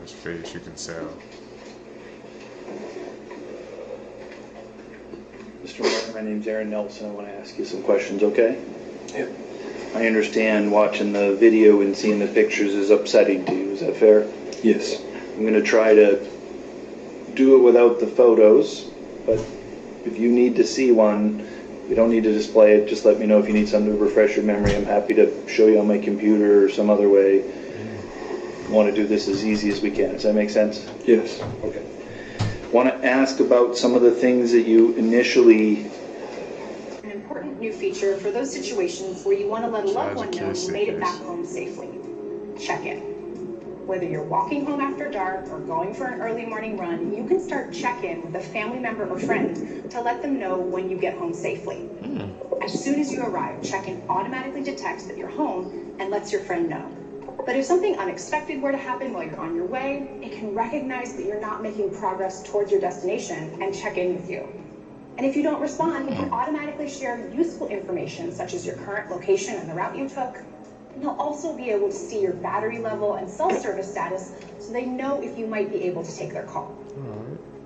His face, you can tell. Mr. Martin, my name's Aaron Nelson. I want to ask you some questions, okay? Yeah. I understand watching the video and seeing the pictures is upsetting to you. Is that fair? Yes. I'm going to try to do it without the photos, but if you need to see one, you don't need to display it. Just let me know if you need something to refresh your memory. I'm happy to show you on my computer or some other way. I want to do this as easy as we can. Does that make sense? Yes. Okay. Want to ask about some of the things that you initially... An important new feature for those situations where you want to let a loved one know you made it back home safely. Check-in. Whether you're walking home after dark or going for an early morning run, you can start check-in with a family member or friend to let them know when you get home safely. As soon as you arrive, check-in automatically detects that you're home and lets your friend know. But if something unexpected were to happen while you're on your way, it can recognize that you're not making progress towards your destination and check in with you. And if you don't respond, it can automatically share useful information such as your current location and the route you took. And they'll also be able to see your battery level and cell service status so they know if you might be able to take their call.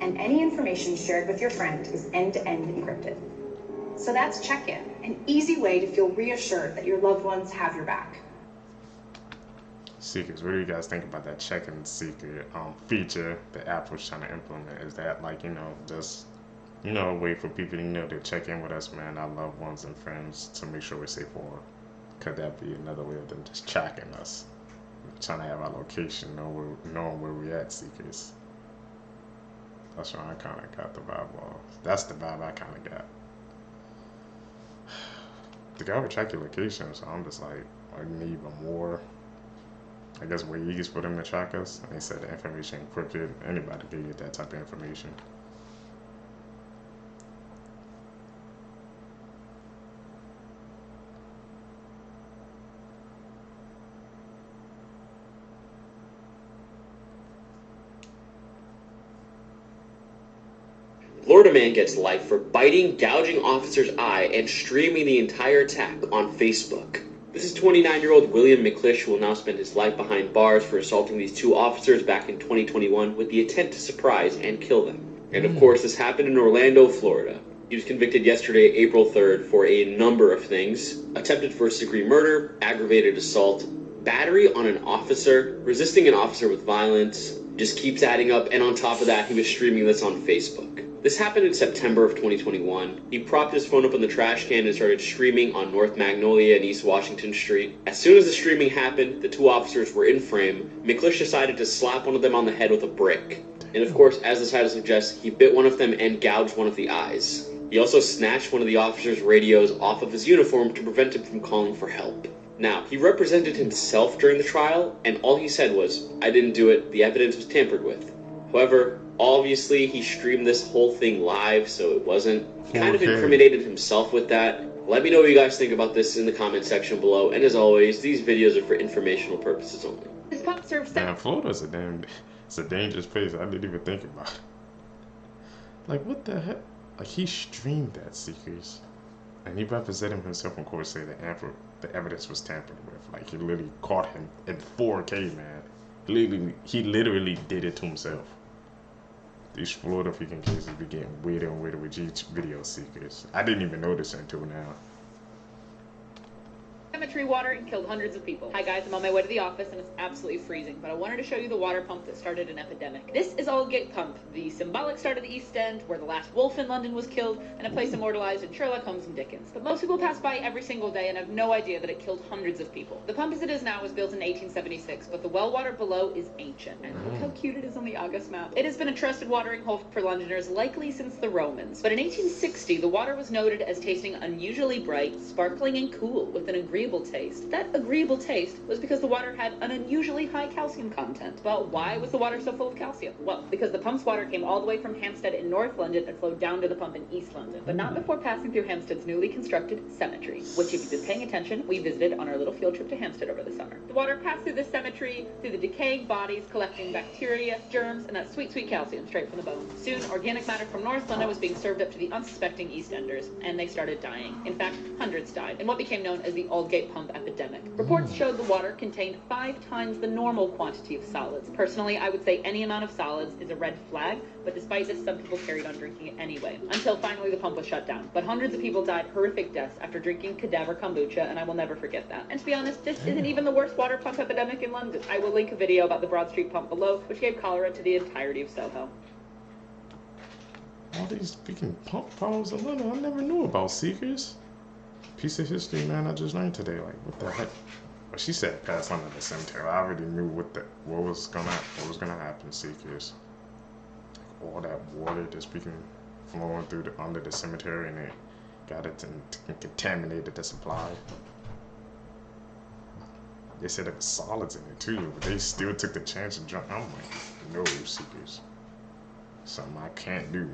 And any information shared with your friend is end-to-end encrypted. So that's check-in, an easy way to feel reassured that your loved ones have your back. Seekers, what do you guys think about that check-in seeker feature that Apple's trying to implement? Is that like, just, a way for people to check in with us, man, our loved ones and friends, to make sure we're safe, or could that be another way of them just tracking us? Trying to have our location, knowing where we're at, Seekers. That's what I kind of got the vibe of. That's the vibe I kind of got. the guy would track your location, so I'm just like, I need even more, I guess, ways for them to track us. And they said the information encrypted. Anybody can get that type of information. Florida man gets life for biting, gouging officer's eye, and streaming the entire attack on Facebook. This is 29-year-old William McClish, who will now spend his life behind bars for assaulting these two officers back in 2021 with the intent to surprise and kill them. And of course, this happened in Orlando, Florida. He was convicted yesterday, April 3rd, for a number of things: attempted first-degree murder, aggravated assault, battery on an officer, resisting an officer with violence. Just keeps adding up, and on top of that, he was streaming this on Facebook. This happened in September of 2021. He propped his phone up on the trash can and started streaming on North Magnolia and East Washington Street. As soon as the streaming happened, the two officers were in frame. McClish decided to slap one of them on the head with a brick. And of course, as the title suggests, he bit one of them and gouged one of the eyes. He also snatched one of the officers' radios off of his uniform to prevent him from calling for help. Now, he represented himself during the trial, and all he said was, "I didn't do it, the evidence was tampered with." However, obviously, he streamed this whole thing live, so it wasn't. He kind of incriminated himself with that. Let me know what you guys think about this in the comment section below, and as always, these videos are for informational purposes only. Man, Florida's it's a dangerous place. I didn't even think about it. Like, what the heck? Like, he streamed that, Seekers. And he represented himself in court, saying the evidence was tampered with. Like, he literally caught him in 4K, man. He literally did it to himself. These Florida freaking cases be getting weirder and weirder with each video, Seekers. I didn't even notice it until now. Cemetery water and killed hundreds of people. Hi guys, I'm on my way to the office and it's absolutely freezing, but I wanted to show you the water pump that started an epidemic. This is Aldgate Pump, the symbolic start of the East End, where the last wolf in London was killed, and a place immortalized in Sherlock Holmes and Dickens. But most people pass by every single day and have no idea that it killed hundreds of people. The pump as it is now was built in 1876, but the well water below is ancient. And look how cute it is on the August map. It has been a trusted watering hole for Londoners likely since the Romans. But in 1860, the water was noted as tasting unusually bright, sparkling, and cool, with an agreeable taste. That agreeable taste was because the water had an unusually high calcium content. Well, why was the water so full of calcium? Well, because the pump's water came all the way from Hampstead in North London and flowed down to the pump in East London, but not before passing through Hampstead's newly constructed cemetery, which, if you've been paying attention, we visited on our little field trip to Hampstead over the summer. The water passed through the cemetery, through the decaying bodies, collecting bacteria, germs, and that sweet, sweet calcium straight from the bone. Soon, organic matter from North London was being served up to the unsuspecting East Enders, and they started dying. In fact, hundreds died in what became known as the Aldgate Pump epidemic. Reports showed the water contained 5 times the normal quantity of solids. Personally, I would say any amount of solids is a red flag, but despite this, some people carried on drinking it anyway, until finally the pump was shut down. But hundreds of people died horrific deaths after drinking cadaver kombucha, and I will never forget that. And to be honest, this isn't even the worst water pump epidemic in London. I will link a video about the Broad Street pump below, which gave cholera to the entirety of Soho. All these freaking pump problems in London, I never knew about, Seekers. Piece of history, man, I just learned today. Like, what the heck? Well, she said pass under the cemetery. I already knew what was gonna happen, Seekers. Like, all that water just freaking flowing through under the cemetery, and it got it and contaminated the supply. They said there was solids in it too, but they still took the chance and drunk. I'm like, no, Seekers. Something I can't do.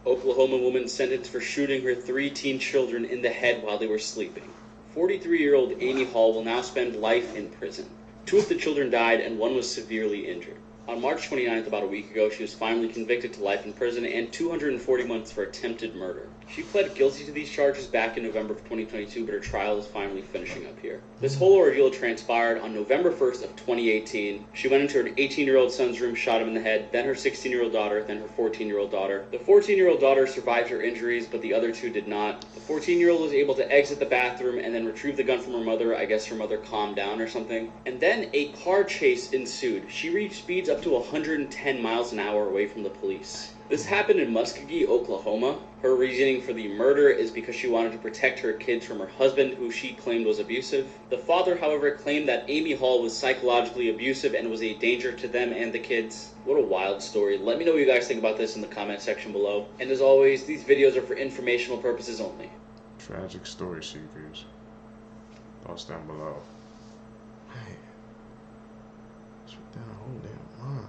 Oklahoma woman sentenced for shooting her 3 teen children in the head while they were sleeping. 43-year-old Amy Hall will now spend life in prison. 2 of the children died and 1 was severely injured. On March 29th, about a week ago, she was finally convicted to life in prison and 240 months for attempted murder. She pled guilty to these charges back in November of 2022, but her trial is finally finishing up here. This whole ordeal transpired on November 1st of 2018. She went into her 18-year-old son's room, shot him in the head, then her 16-year-old daughter, then her 14-year-old daughter. The 14-year-old daughter survived her injuries, but the other 2 did not. The 14-year-old was able to exit the bathroom and then retrieve the gun from her mother. I guess her mother calmed down or something. And then a car chase ensued. She reached speeds up up to 110 miles an hour away from the police. This happened in Muskogee, Oklahoma. Her reasoning for the murder is because she wanted to protect her kids from her husband, who she claimed was abusive. The father, however, claimed that Amy Hall was psychologically abusive and was a danger to them and the kids. What a wild story. Let me know what you guys think about this in the comment section below. And as always, these videos are for informational purposes only. Tragic story seekers. Thoughts down below. Man. Shut down a whole damn line.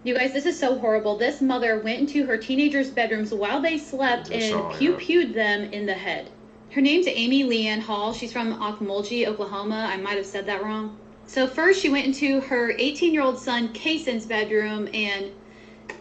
You guys, this is so horrible. This mother went into her teenagers' bedrooms while they slept and pew-pewed them in the head. Her name's Amy Leanne Hall. She's from Okmulgee, Oklahoma. I might have said that wrong. So first she went into her 18-year-old son Kaysen's bedroom and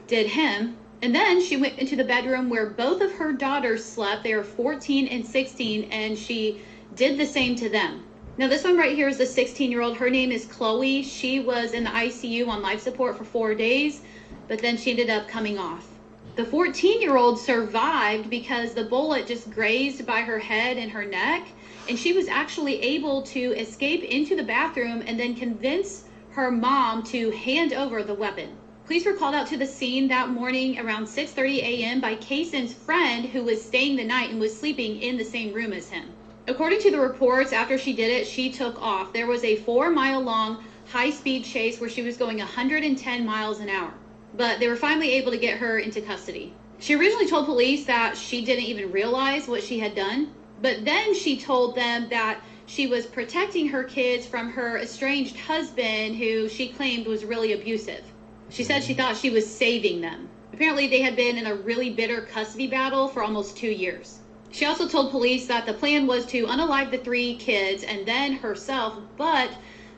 did him. And then she went into the bedroom where both of her daughters slept. They are 14 and 16, and she did the same to them. Now this one right here is the 16-year-old. Her name is Chloe. She was in the ICU on life support for 4 days, but then she ended up coming off. The 14-year-old survived because the bullet just grazed by her head and her neck, and she was actually able to escape into the bathroom and then convince her mom to hand over the weapon. Police were called out to the scene that morning around 6:30 a.m. by Kaysen's friend, who was staying the night and was sleeping in the same room as him. According to the reports, after she did it, she took off. There was a 4-mile-long high-speed chase where she was going 110 miles an hour. But they were finally able to get her into custody. She originally told police that she didn't even realize what she had done, but then she told them that she was protecting her kids from her estranged husband, who she claimed was really abusive. She said she thought she was saving them. Apparently, they had been in a really bitter custody battle for almost 2 years. She also told police that the plan was to unalive the 3 kids and then herself, but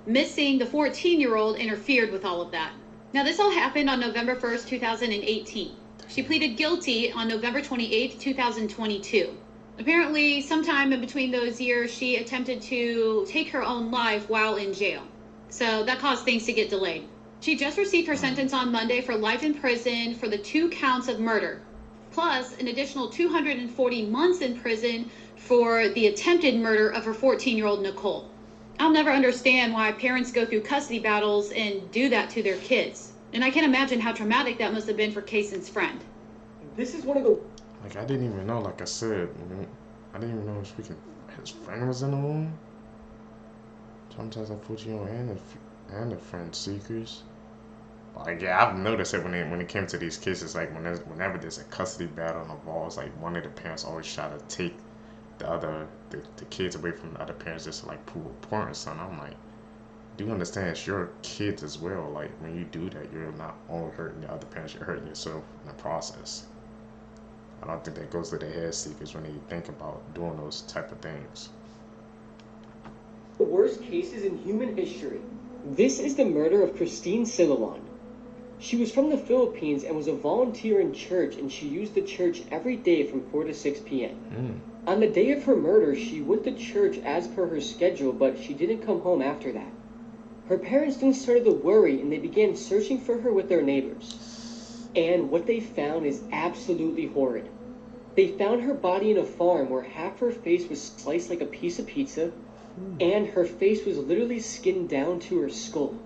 missing the 14-year-old interfered with all of that. Now, this all happened on November 1st, 2018. She pleaded guilty on November 28th, 2022. Apparently, sometime in between those years, she attempted to take her own life while in jail. So that caused things to get delayed. She just received her sentence on Monday for life in prison for the 2 counts of murder, plus an additional 240 months in prison for the attempted murder of her 14-year-old Nicole. I'll never understand why parents go through custody battles and do that to their kids. And I can't imagine how traumatic that must have been for Kaysen's friend. This is one of the... Like, I didn't even know, like I said, I didn't even know his friend was in the room. Sometimes I put you on and the friend seekers. Like, yeah, I've noticed it when it came to these cases, like, whenever there's a custody battle involved, like, one of the parents always try to take the kids away from the other parents just to, like, prove a point or something. I'm like, do you understand it's your kids as well? Like, when you do that, you're not only hurting the other parents, you're hurting yourself in the process. I don't think that goes to the head seekers when they think about doing those type of things. The worst cases in human history. This is the murder of Christine Silan. She was from the Philippines and was a volunteer in church, and she used the church every day from 4 to 6 p.m. On the day of her murder, she went to church as per her schedule, but she didn't come home after that. Her parents then started to worry, and they began searching for her with their neighbors. And what they found is absolutely horrid. They found her body in a farm where half her face was sliced like a piece of pizza, and her face was literally skinned down to her skull.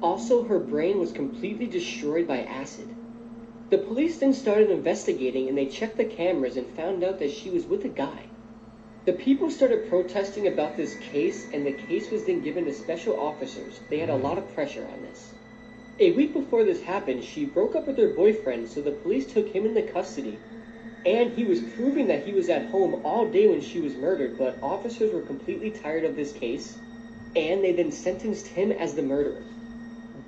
Also, her brain was completely destroyed by acid. The police then started investigating, and they checked the cameras and found out that she was with a guy. The people started protesting about this case, and the case was then given to special officers. They had a lot of pressure on this. A week before this happened, she broke up with her boyfriend, so the police took him into custody. And he was proving that he was at home all day when she was murdered, but officers were completely tired of this case, and they then sentenced him as the murderer.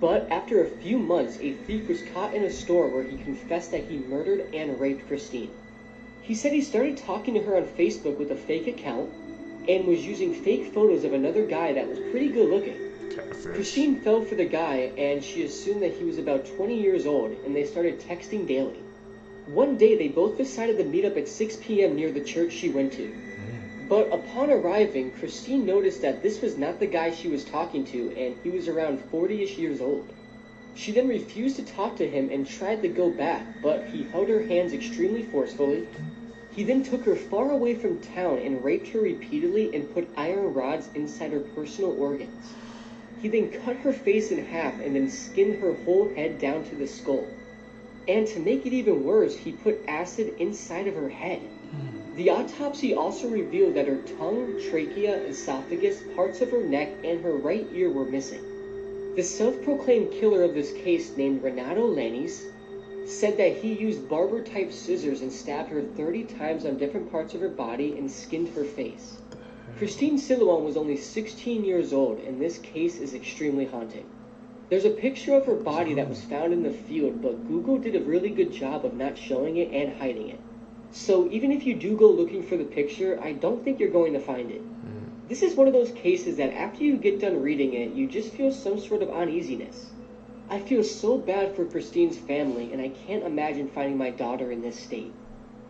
But after a few months, a thief was caught in a store where he confessed that he murdered and raped Christine. He said he started talking to her on Facebook with a fake account and was using fake photos of another guy that was pretty good looking. Christine fell for the guy, and she assumed that he was about 20 years old, and they started texting daily. One day, they both decided to meet up at 6 p.m. near the church she went to. But upon arriving, Christine noticed that this was not the guy she was talking to, and he was around 40-ish years old. She then refused to talk to him and tried to go back, but he held her hands extremely forcefully. He then took her far away from town and raped her repeatedly and put iron rods inside her personal organs. He then cut her face in half and then skinned her whole head down to the skull. And to make it even worse, he put acid inside of her head. The autopsy also revealed that her tongue, trachea, esophagus, parts of her neck, and her right ear were missing. The self-proclaimed killer of this case, named Renato Lanis, said that he used barber-type scissors and stabbed her 30 times on different parts of her body and skinned her face. Christine Silan was only 16 years old, and this case is extremely haunting. There's a picture of her body that was found in the field, but Google did a really good job of not showing it and hiding it. So even if you do go looking for the picture, I don't think you're going to find it. This is one of those cases that after you get done reading it, you just feel some sort of uneasiness. I feel so bad for Christine's family, and I can't imagine finding my daughter in this state.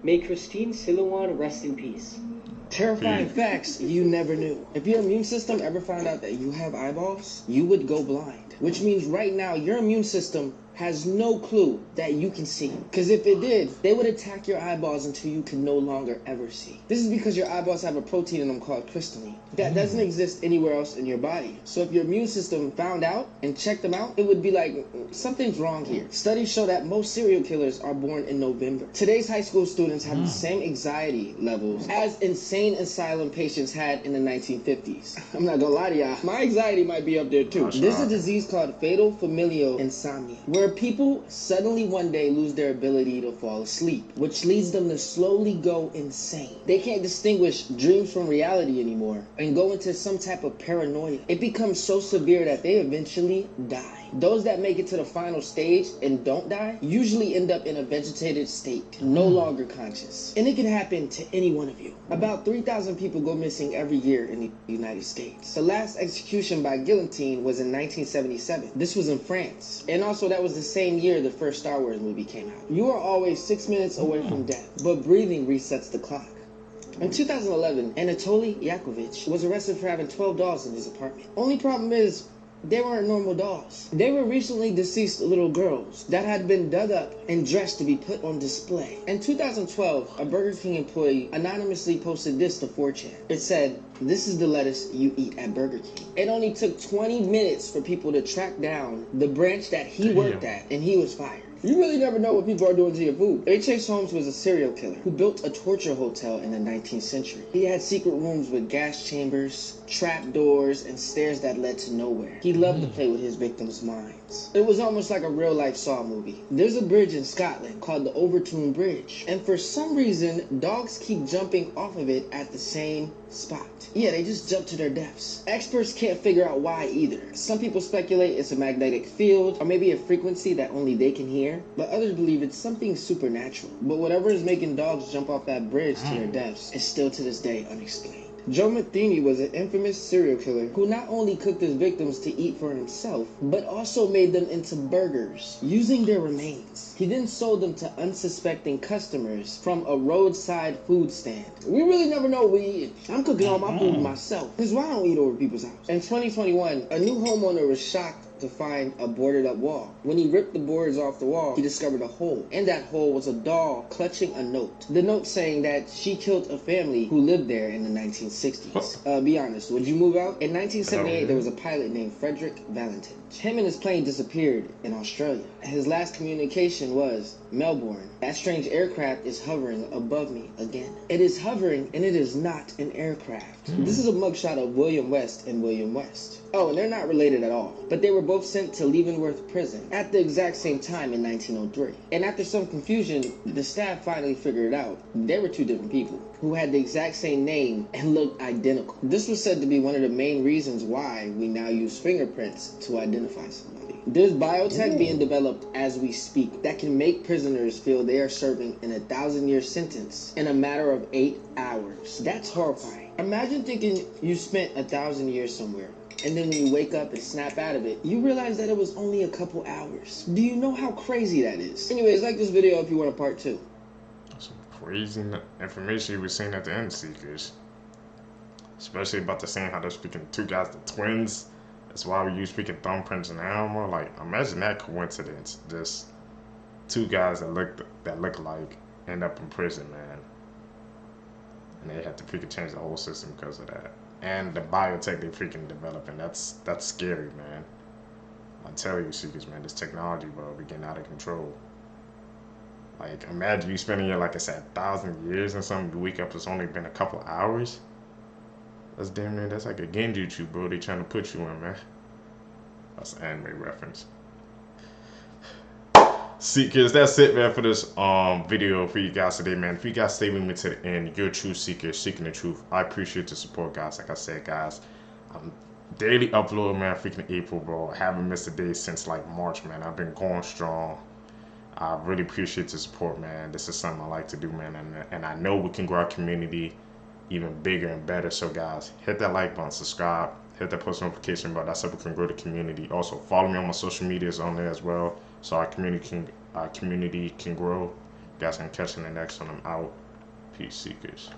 May Christine Silan rest in peace. Terrifying facts you never knew. If your immune system ever found out that you have eyeballs, you would go blind. Which means right now your immune system has no clue that you can see. Because if it did, they would attack your eyeballs until you can no longer ever see. This is because your eyeballs have a protein in them called crystalline that doesn't exist anywhere else in your body. So if your immune system found out and checked them out, it would be like, something's wrong here. Studies show that most serial killers are born in November. Today's high school students have the same anxiety levels as insane asylum patients had in the 1950s. I'm not gonna lie to y'all, my anxiety might be up there too. There's a disease called fatal familial insomnia, where people suddenly one day lose their ability to fall asleep, which leads them to slowly go insane. They can't distinguish dreams from reality anymore and go into some type of paranoia. It becomes so severe that they eventually die. Those that make it to the final stage and don't die usually end up in a vegetative state, no longer conscious. And it can happen to any one of you. About 3,000 people go missing every year in the United States. The last execution by guillotine was in 1977. This was in France. And also that was the same year the first Star Wars movie came out. You are always 6 minutes away from death, but breathing resets the clock. In 2011, Anatoly Yakovlevich was arrested for having 12 dolls in his apartment. Only problem is, they weren't normal dolls. They were recently deceased little girls that had been dug up and dressed to be put on display. In 2012, a Burger King employee anonymously posted this to 4chan. It said, "This is the lettuce you eat at Burger King." It only took 20 minutes for people to track down the branch that he worked at, and he was fired. You really never know what people are doing to your food. H.H. Holmes was a serial killer who built a torture hotel in the 19th century. He had secret rooms with gas chambers, trap doors, and stairs that led to nowhere. He loved to play with his victims' minds. It was almost like a real-life Saw movie. There's a bridge in Scotland called the Overtoun Bridge, and for some reason, dogs keep jumping off of it at the same spot. Yeah, they just jump to their deaths. Experts can't figure out why either. Some people speculate it's a magnetic field, or maybe a frequency that only they can hear, but others believe it's something supernatural. But whatever is making dogs jump off that bridge to their deaths is still to this day unexplained. Joe Matheny was an infamous serial killer who not only cooked his victims to eat for himself, but also made them into burgers, using their remains. He then sold them to unsuspecting customers from a roadside food stand. We really never know what we eat. I'm cooking all my food myself. Because why don't we eat over people's house? In 2021, a new homeowner was shocked to find a boarded up wall. When he ripped the boards off the wall, he discovered a hole. In that hole was a doll clutching a note. The note saying that she killed a family who lived there in the 1960s. Be honest, would you move out? In 1978, there was a pilot named Frederick Valentin. Him and his plane disappeared in Australia. His last communication was, "Melbourne, that strange aircraft is hovering above me again." It is hovering and it is not an aircraft. This is a mugshot of William West and William West. Oh, and they're not related at all. But they were both sent to Leavenworth Prison at the exact same time in 1903. And after some confusion, the staff finally figured it out. They were two different people who had the exact same name and looked identical. This was said to be one of the main reasons why we now use fingerprints to identify somebody. There's biotech being developed as we speak that can make prisoners feel they are serving an 1,000-year sentence in a matter of 8 hours. That's horrifying. Imagine thinking you spent 1,000 years somewhere, and then when you wake up and snap out of it, you realize that it was only a couple hours. Do you know how crazy that is? Anyways, like this video if you want a part 2. Some crazy information you were saying at the end, Seekers. Especially about the saying how they're speaking two guys, the twins. That's why we use speaking thumbprints and animal. Like, imagine that coincidence. Just two guys that look like end up in prison, man. And they had to freaking change the whole system because of that. And the biotech they freaking developing, that's scary, man. I tell you, Seekers, man, this technology, bro, we getting out of control. Like, imagine you spending your, like I said, 1,000 years and something, you wake up, it's only been a couple hours. That's damn near, that's like a genjutsu, bro, they trying to put you in, man. That's an anime reference. Seekers, that's it, man, for this video for you guys today, man. If you guys stay with me to the end, you're a true seeker, seeking the truth. I appreciate the support, guys. Like I said, guys, I'm daily upload, man, freaking April, bro. I haven't missed a day since like March, man. I've been going strong. I really appreciate the support, man. This is something I like to do, man, and I know we can grow our community even bigger and better. So guys, hit that like button, subscribe, hit that post notification button. That's how we can grow the community. Also follow me on my social medias on there as well, so our community can grow. You guys can catch in the next one. I'm out. Peace, Seekers.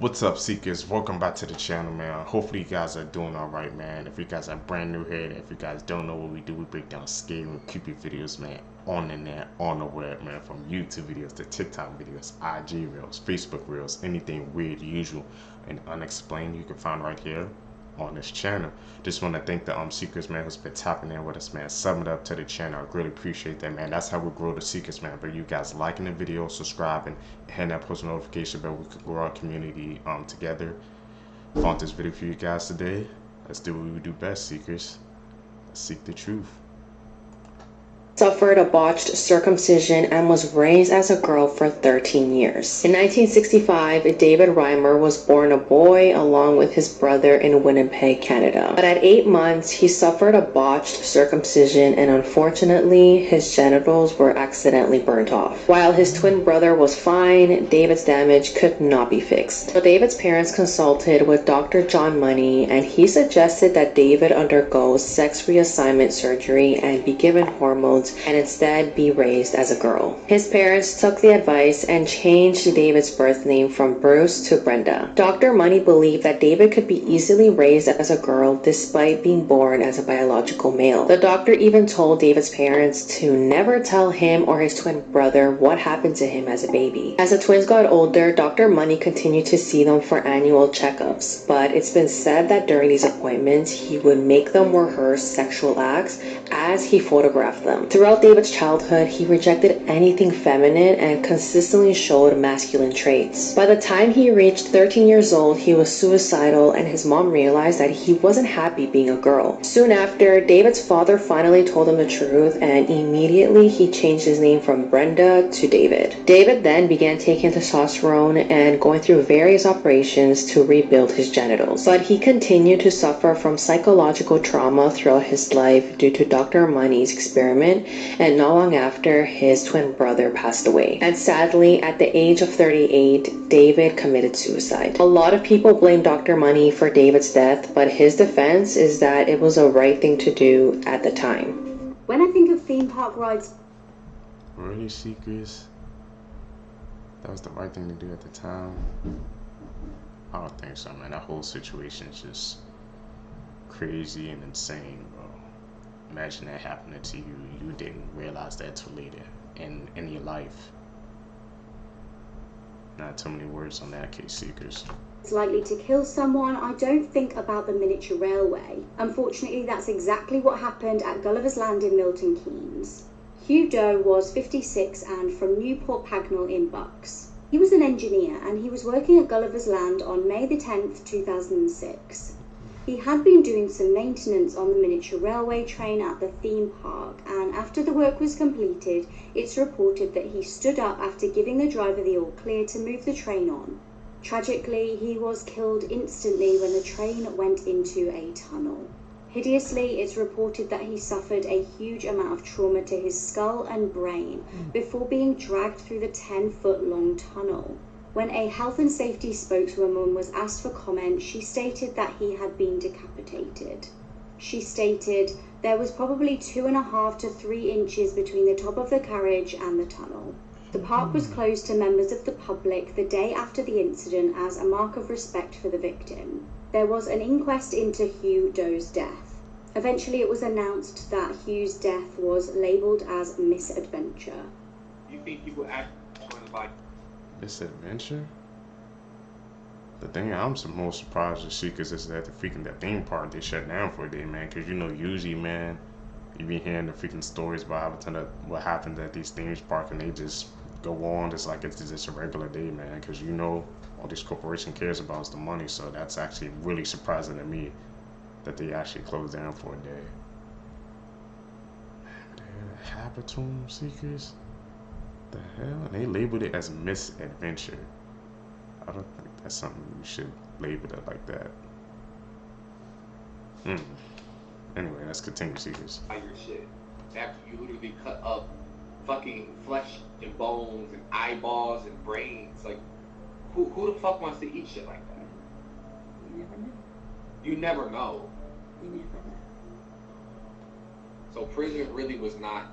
What's up, Seekers? Welcome back to the channel, man. Hopefully you guys are doing all right, man. If you guys are brand new here, if you guys don't know what we do, we break down scary and creepy videos, man, on the net, on the web, man, from YouTube videos to TikTok videos, IG reels, Facebook reels, anything weird, usual, and unexplained you can find right here on this channel. Just want to thank the Seekers, man, who's been tapping in with us, man, summing up to the channel. I really appreciate that, man. That's how we grow the Seekers, man. But you guys liking the video, subscribing, and hitting that post notification bell, we can grow our community together. Found this video for you guys today. Let's do what we do best, Seekers. Let's seek the truth. Suffered a botched circumcision and was raised as a girl for 13 years. In 1965, David Reimer was born a boy along with his brother in Winnipeg, Canada. But at 8 months, he suffered a botched circumcision and unfortunately, his genitals were accidentally burnt off. While his twin brother was fine, David's damage could not be fixed. So David's parents consulted with Dr. John Money, and he suggested that David undergo sex reassignment surgery and be given hormones and instead be raised as a girl. His parents took the advice and changed David's birth name from Bruce to Brenda. Dr. Money believed that David could be easily raised as a girl despite being born as a biological male. The doctor even told David's parents to never tell him or his twin brother what happened to him as a baby. As the twins got older, Dr. Money continued to see them for annual checkups, but it's been said that during these appointments, he would make them rehearse sexual acts as he photographed them. Throughout David's childhood, he rejected anything feminine and consistently showed masculine traits. By the time he reached 13 years old, he was suicidal and his mom realized that he wasn't happy being a girl. Soon after, David's father finally told him the truth and immediately he changed his name from Brenda to David. David then began taking testosterone and going through various operations to rebuild his genitals. But he continued to suffer from psychological trauma throughout his life due to Dr. Money's experiment, and not long after, his twin brother passed away. And sadly, at the age of 38, David committed suicide. A lot of people blame Dr. Money for David's death, but his defense is that it was the right thing to do at the time. When I think of theme park rides... Really, Seekers? That was the right thing to do at the time? I don't think so, man. That whole situation is just crazy and insane, bro. Imagine that happening to you. You didn't realize that till later in your life. Not too many words on that case, Seekers. It's likely to kill someone. I don't think about the miniature railway. Unfortunately, that's exactly what happened at Gulliver's Land in Milton Keynes. Hugh Doe was 56 and from Newport Pagnell in Bucks. He was an engineer and he was working at Gulliver's Land on May the 10th, 2006. He had been doing some maintenance on the miniature railway train at the theme park, and after the work was completed, it's reported that he stood up after giving the driver the all clear to move the train on. Tragically, he was killed instantly when the train went into a tunnel. Hideously, it's reported that he suffered a huge amount of trauma to his skull and brain before being dragged through the 10-foot-long tunnel. When a health and safety spokeswoman was asked for comment, she stated that he had been decapitated. She stated, "There was probably 2.5 to 3 inches between the top of the carriage and the tunnel." The park was closed to members of the public the day after the incident as a mark of respect for the victim. There was an inquest into Hugh Doe's death. Eventually it was announced that Hugh's death was labelled as misadventure. You think he would act on the body? This adventure? The thing I'm most surprised to see is that the theme park they shut down for a day, man. Cause you know usually, man, you be hearing the freaking stories about what happens at these theme parks, and they just go on just like it's just a regular day, man. Cause you know all this corporation cares about is the money, so that's actually really surprising to me that they actually closed down for a day. Habitum Seekers? The hell? And they labeled it as misadventure. I don't think that's something you should label it like that. Anyway, let's continue, Seekers. Your shit. After you literally cut up fucking flesh and bones and eyeballs and brains. Like, who the fuck wants to eat shit like that? You never know. You never know. You never know. So prison really was not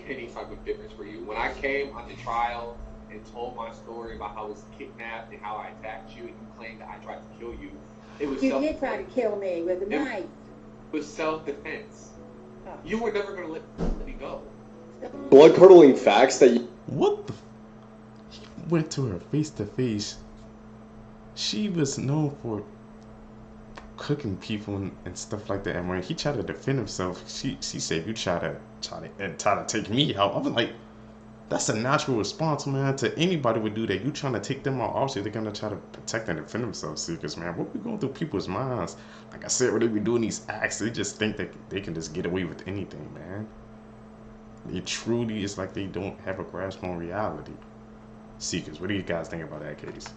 any type of difference for you. When I came onto trial and told my story about how I was kidnapped and how I attacked you, and you claimed that I tried to kill you, it was You did try to kill me with a knife. It was self-defense. You were never going to let me go. Blood-curdling facts that you... What the... He went to her face-to-face. She was known for cooking people and stuff like that. And when he tried to defend himself, she said, "You try to take me out." I was like, that's a natural response, man. To anybody would do that. You trying to take them out, obviously they're gonna try to protect and defend themselves. Seekers, man, what we going through people's minds? Like I said, when they be doing these acts, they just think that they can just get away with anything, man. It truly is like they don't have a grasp on reality. Seekers, what do you guys think about that case?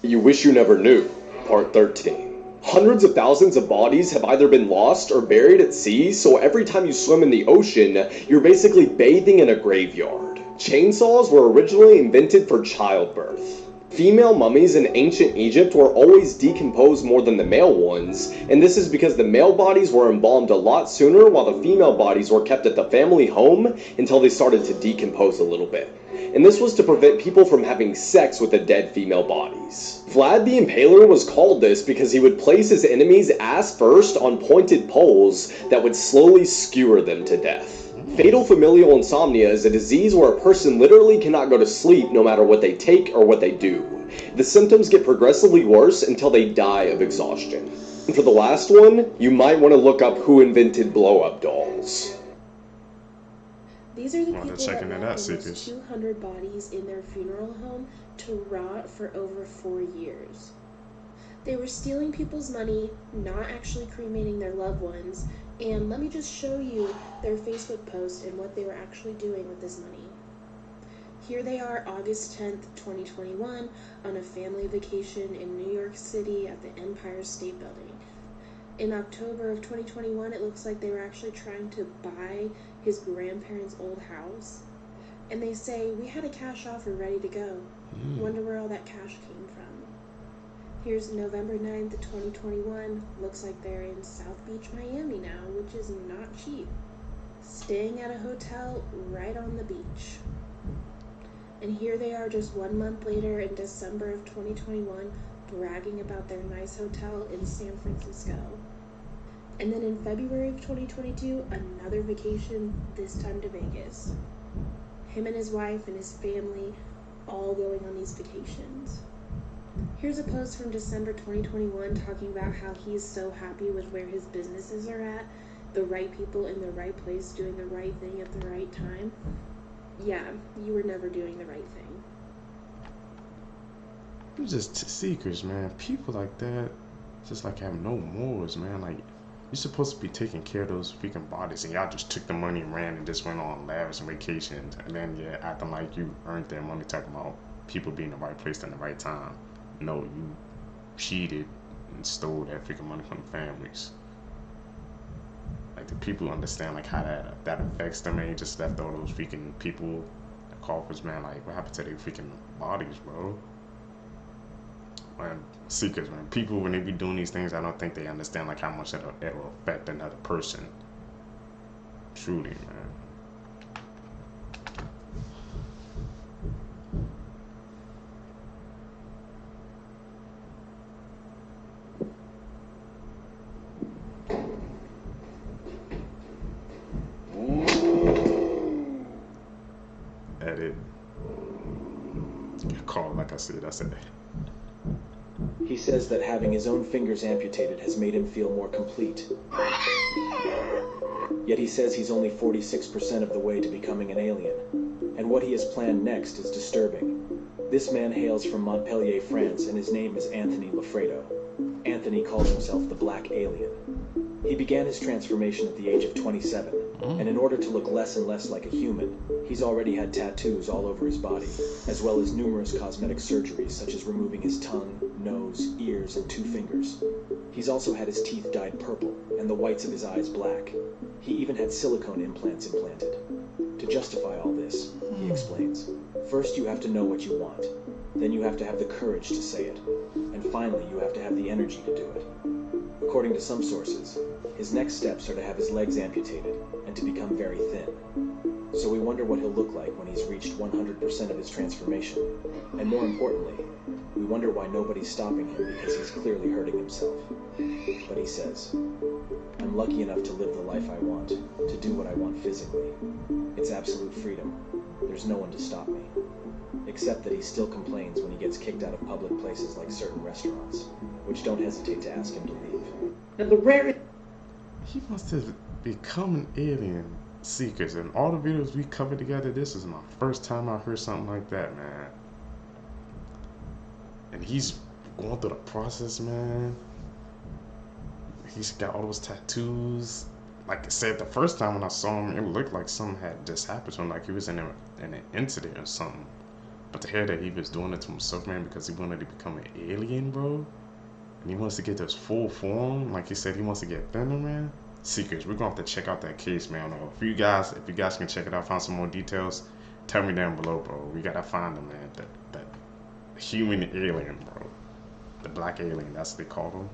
You wish you never knew. Part 13. Hundreds of thousands of bodies have either been lost or buried at sea, so every time you swim in the ocean, you're basically bathing in a graveyard. Chainsaws were originally invented for childbirth. Female mummies in ancient Egypt were always decomposed more than the male ones, and this is because the male bodies were embalmed a lot sooner while the female bodies were kept at the family home until they started to decompose a little bit. And this was to prevent people from having sex with the dead female bodies. Vlad the Impaler was called this because he would place his enemies ass first on pointed poles that would slowly skewer them to death. Fatal familial insomnia is a disease where a person literally cannot go to sleep no matter what they take or what they do. The symptoms get progressively worse until they die of exhaustion. And for the last one, you might want to look up who invented blow-up dolls. These are the people that out, left almost 200 bodies in their funeral home to rot for over 4 years. They were stealing people's money, not actually cremating their loved ones, and let me just show you their Facebook post and what they were actually doing with this money. Here they are, August 10th, 2021, on a family vacation in New York City at the Empire State Building. In October of 2021, it looks like they were actually trying to buy his grandparents' old house. And they say, "We had a cash offer ready to go. Wonder where all that cash came from." Here's November 9th, 2021. Looks like they're in South Beach, Miami now, which is not cheap. Staying at a hotel right on the beach. And here they are just 1 month later in December of 2021, bragging about their nice hotel in San Francisco. And then in February of 2022, another vacation, this time to Vegas. Him and his wife and his family all going on these vacations. Here's a post from December 2021 talking about how he's so happy with where his businesses are at, the right people in the right place doing the right thing at the right time. Yeah, you were never doing the right thing. You're just seekers, man. People like that just like have no morals, man. Like, you're supposed to be taking care of those freaking bodies, and y'all just took the money and ran and just went on lavish vacations, and then you're acting like you earned their money, talking about people being in the right place in the right time. No, you cheated and stole that freaking money from the families. Like, the people understand like how that affects them, and you just left all those freaking people, the coffers, man. Like, what happened to their freaking bodies, bro? Man, seekers, man. People, when they be doing these things, I don't think they understand like how much it'll affect another person. Truly, man. Edit. Call like I said. He says that having his own fingers amputated has made him feel more complete. Yet he says he's only 46% of the way to becoming an alien. And what he has planned next is disturbing. This man hails from Montpellier, France, and his name is Anthony Lafredo. Anthony calls himself the Black Alien. He began his transformation at the age of 27, and in order to look less and less like a human, he's already had tattoos all over his body, as well as numerous cosmetic surgeries such as removing his tongue, nose, ears, and 2 fingers. He's also had his teeth dyed purple, and the whites of his eyes black. He even had silicone implants implanted. To justify all this, he explains, first you have to know what you want, then you have to have the courage to say it, and finally you have to have the energy to do it. According to some sources, his next steps are to have his legs amputated and to become very thin. So we wonder what he'll look like when he's reached 100% of his transformation. And more importantly, we wonder why nobody's stopping him because he's clearly hurting himself. But he says, I'm lucky enough to live the life I want, to do what I want physically. It's absolute freedom. There's no one to stop me. Except that he still complains when he gets kicked out of public places like certain restaurants, which don't hesitate to ask him to leave. Now the rare... He must have become an alien seekers. In all the videos we covered together, this is my first time I heard something like that, man. And he's going through the process, man. He's got all those tattoos. Like I said, the first time when I saw him, it looked like something had just happened to him, like he was in an incident or something. But to hear that he was doing it to himself, man, because he wanted to become an alien, bro, and he wants to get this full form, like he said, he wants to get thinner, man. Seekers, we're gonna have to check out that case, man. If you guys can check it out, find some more details, tell me down below, bro. We gotta find him, man. That human alien, bro. The black alien, that's what they call him.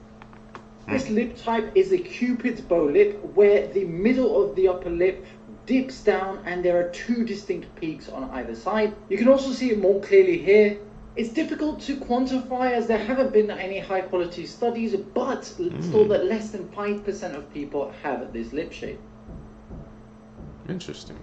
This lip type is a Cupid's bow lip, where the middle of the upper lip dips down and there are 2 distinct peaks on either side. You can also see it more clearly here. It's difficult to quantify as there haven't been any high quality studies, but it's thought that less than 5% of people have this lip shape. Interesting.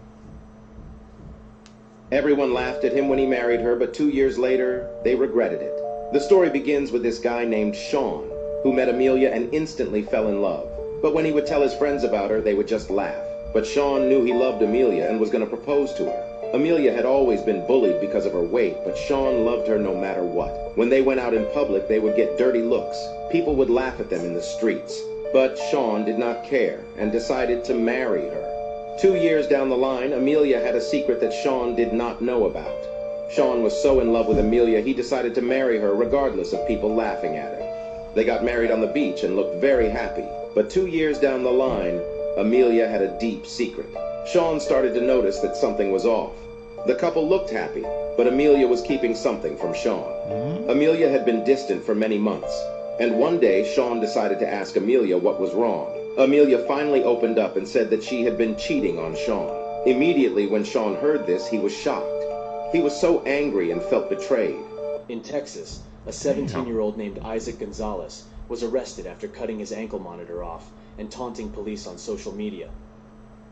Everyone laughed at him when he married her, but 2 years later, they regretted it. The story begins with this guy named Sean, who met Amelia and instantly fell in love. But when he would tell his friends about her, they would just laugh. But Sean knew he loved Amelia and was going to propose to her. Amelia had always been bullied because of her weight, but Sean loved her no matter what. When they went out in public, they would get dirty looks. People would laugh at them in the streets. But Sean did not care and decided to marry her. 2 years down the line, Amelia had a secret that Sean did not know about. Sean was so in love with Amelia, he decided to marry her regardless of people laughing at him. They got married on the beach and looked very happy. But 2 years down the line, Amelia had a deep secret. Sean started to notice that something was off. The couple looked happy, but Amelia was keeping something from Sean. Amelia had been distant for many months, and one day Sean decided to ask Amelia what was wrong. Amelia finally opened up and said that she had been cheating on Sean. Immediately when Sean heard this, he was shocked. He was so angry and felt betrayed. In Texas, a 17-year-old named Isaac Gonzalez was arrested after cutting his ankle monitor off and taunting police on social media.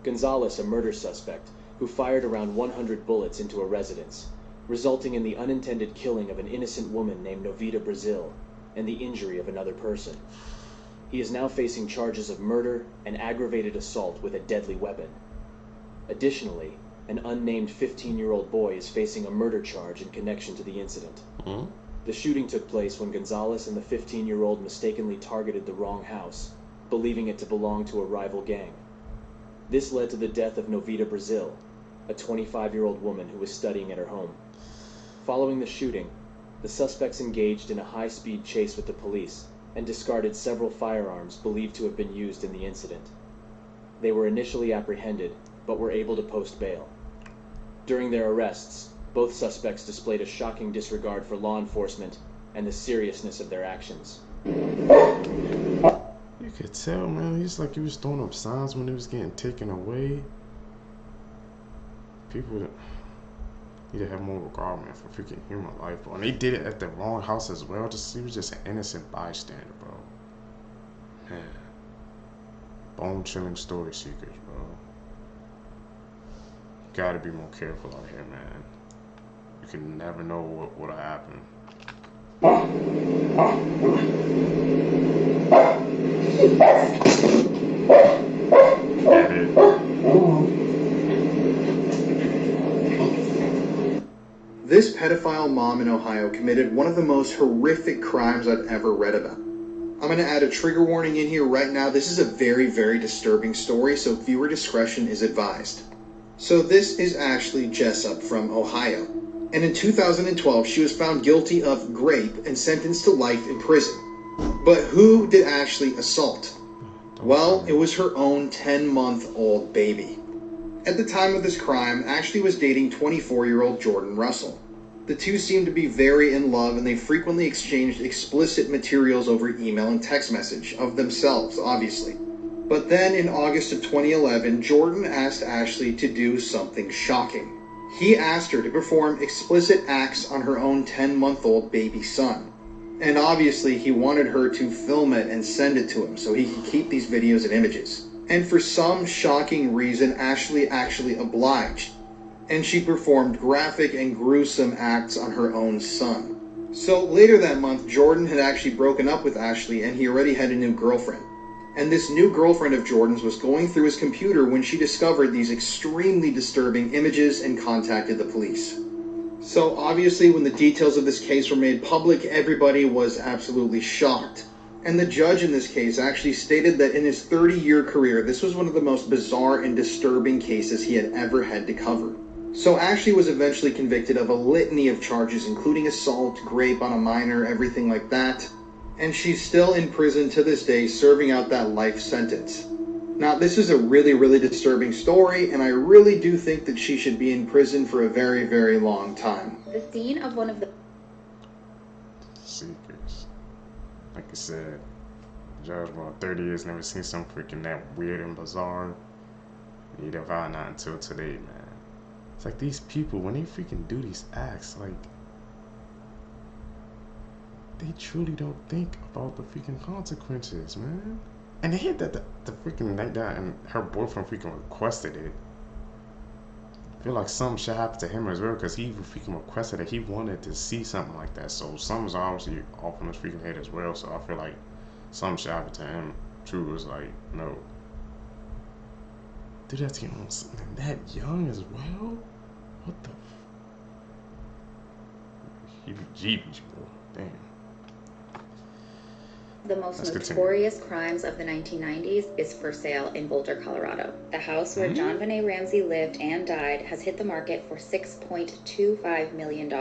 Gonzalez, a murder suspect, who fired around 100 bullets into a residence, resulting in the unintended killing of an innocent woman named Novita Brazil and the injury of another person. He is now facing charges of murder and aggravated assault with a deadly weapon. Additionally, an unnamed 15-year-old boy is facing a murder charge in connection to the incident. The shooting took place when Gonzalez and the 15-year-old mistakenly targeted the wrong house, believing it to belong to a rival gang. This led to the death of Novita Brazil, a 25-year-old woman who was studying at her home. Following the shooting, the suspects engaged in a high-speed chase with the police and discarded several firearms believed to have been used in the incident. They were initially apprehended, but were able to post bail. During their arrests, both suspects displayed a shocking disregard for law enforcement and the seriousness of their actions. You could tell, man, he's like he was throwing up signs when he was getting taken away. People need to have more regard, man, for freaking human life, bro. And they did it at the wrong house as well. He was just an innocent bystander, bro. Man. Bone-chilling story seekers, bro. Gotta be more careful out here, man. You can never know what would have happened. Get it. This pedophile mom in Ohio committed one of the most horrific crimes I've ever read about. I'm going to add a trigger warning in here right now. This is a very, very disturbing story, so viewer discretion is advised. So this is Ashley Jessup from Ohio. And in 2012, she was found guilty of rape and sentenced to life in prison. But who did Ashley assault? Well, it was her own 10-month-old baby. At the time of this crime, Ashley was dating 24-year-old Jordan Russell. The two seemed to be very in love, and they frequently exchanged explicit materials over email and text message, of themselves, obviously. But then in August of 2011, Jordan asked Ashley to do something shocking. He asked her to perform explicit acts on her own 10-month-old baby son. And obviously he wanted her to film it and send it to him so he could keep these videos and images. And for some shocking reason, Ashley actually obliged. And she performed graphic and gruesome acts on her own son. So later that month, Jordan had actually broken up with Ashley and he already had a new girlfriend. And this new girlfriend of Jordan's was going through his computer when she discovered these extremely disturbing images and contacted the police. So obviously when the details of this case were made public, everybody was absolutely shocked. And the judge in this case actually stated that in his 30-year career, this was one of the most bizarre and disturbing cases he had ever had to cover. So Ashley was eventually convicted of a litany of charges, including assault, rape on a minor, everything like that. And she's still in prison to this day, serving out that life sentence. Now, this is a really, really disturbing story, and I really do think that she should be in prison for a very, very long time. The scene of one of the Seekers. Like I said, judge about 30 years, never seen something freaking that weird and bizarre. Neither have I, not until today, man. It's like these people, when they freaking do these acts, like, they truly don't think about the freaking consequences, man. And they hit that the freaking night down and her boyfriend freaking requested it. I feel like something should happen to him as well, because he even freaking requested it. He wanted to see something like that. So something's obviously off in his freaking head as well. So I feel like something should happen to him. True was like, no. Dude, that's something that young as well? What the heebie-jeebies, bro. Damn. The most notorious crimes of the 1990s is For Sale in Boulder, Colorado. The house where John Benet Ramsey lived and died has hit the market for $6.25 million.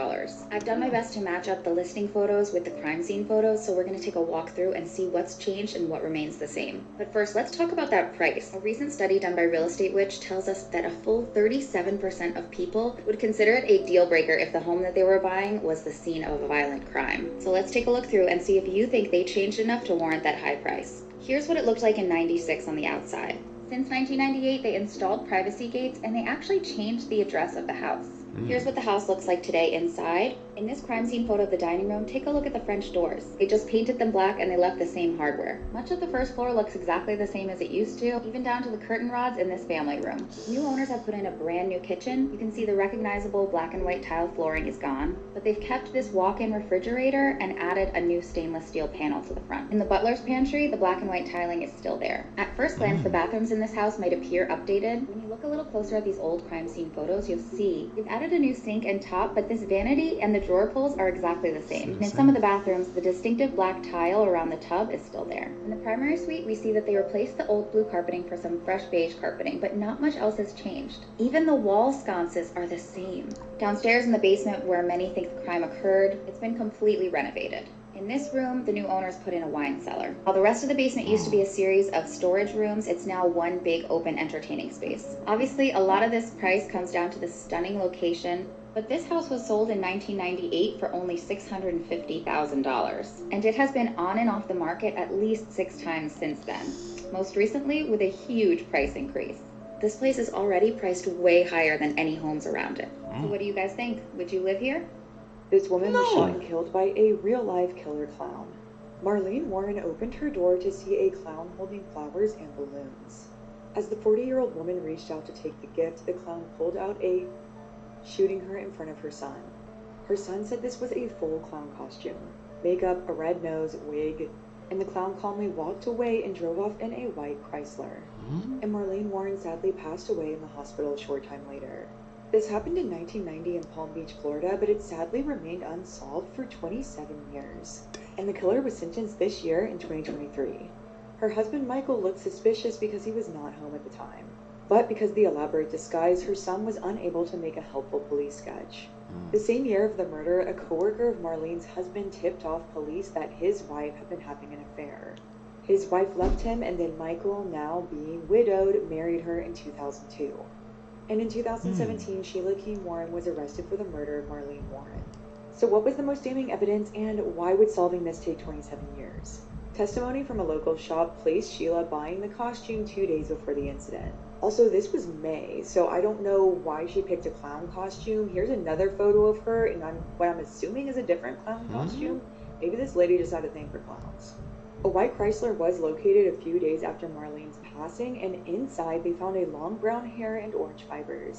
I've done my best to match up the listing photos with the crime scene photos, so we're going to take a walk through and see what's changed and what remains the same. But first, let's talk about that price. A recent study done by Real Estate Witch tells us that a full 37% of people would consider it a deal breaker if the home that they were buying was the scene of a violent crime. So let's take a look through and see if you think they changed enough to warrant that high price. Here's what it looked like in '96 on the outside. Since 1998, they installed privacy gates and they actually changed the address of the house. Here's what the house looks like today inside. In this crime scene photo of the dining room, take a look at the French doors. They just painted them black and they left the same hardware. Much of the first floor looks exactly the same as it used to, even down to the curtain rods in this family room. New owners have put in a brand new kitchen. You can see the recognizable black and white tile flooring is gone, but they've kept this walk-in refrigerator and added a new stainless steel panel to the front. In the butler's pantry, the black and white tiling is still there. At first glance, the bathrooms in this house might appear updated. When you look a little closer at these old crime scene photos, you'll see they've added a new sink and top, but this vanity and the drawer pulls are exactly the same. And in some of the bathrooms, the distinctive black tile around the tub is still there. In the primary suite, we see that they replaced the old blue carpeting for some fresh beige carpeting, but not much else has changed. Even the wall sconces are the same. Downstairs in the basement, where many think the crime occurred, it's been completely renovated. In this room, the new owners put in a wine cellar. While the rest of the basement used to be a series of storage rooms, it's now one big open entertaining space. Obviously, a lot of this price comes down to the stunning location, but this house was sold in 1998 for only $650,000, and it has been on and off the market at least 6 times since then, most recently with a huge price increase. This place is already priced way higher than any homes around it. So what do you guys think? Would you live here? This woman was shot and killed by a real-life killer clown. Marlene Warren opened her door to see a clown holding flowers and balloons. As the 40-year-old woman reached out to take the gift, the clown pulled out a shooting her in front of her son. Her son said this was a full clown costume. Makeup, a red nose, wig, and the clown calmly walked away and drove off in a white Chrysler. And Marlene Warren sadly passed away in the hospital a short time later. This happened in 1990 in Palm Beach, Florida, but it sadly remained unsolved for 27 years. And the killer was sentenced this year in 2023. Her husband Michael looked suspicious because he was not home at the time. But because of the elaborate disguise, her son was unable to make a helpful police sketch. The same year of the murder, a coworker of Marlene's husband tipped off police that his wife had been having an affair. His wife left him, and then Michael, now being widowed, married her in 2002. And in 2017, Sheila Keene Warren was arrested for the murder of Marlene Warren. So what was the most damning evidence, and why would solving this take 27 years? Testimony from a local shop placed Sheila buying the costume 2 days before the incident. Also, this was May, so I don't know why she picked a clown costume. Here's another photo of her, and what I'm assuming is a different clown costume. Maybe this lady just had a thing for clowns. A white Chrysler was located a few days after Marlene's passing, and inside they found a long brown hair and orange fibers.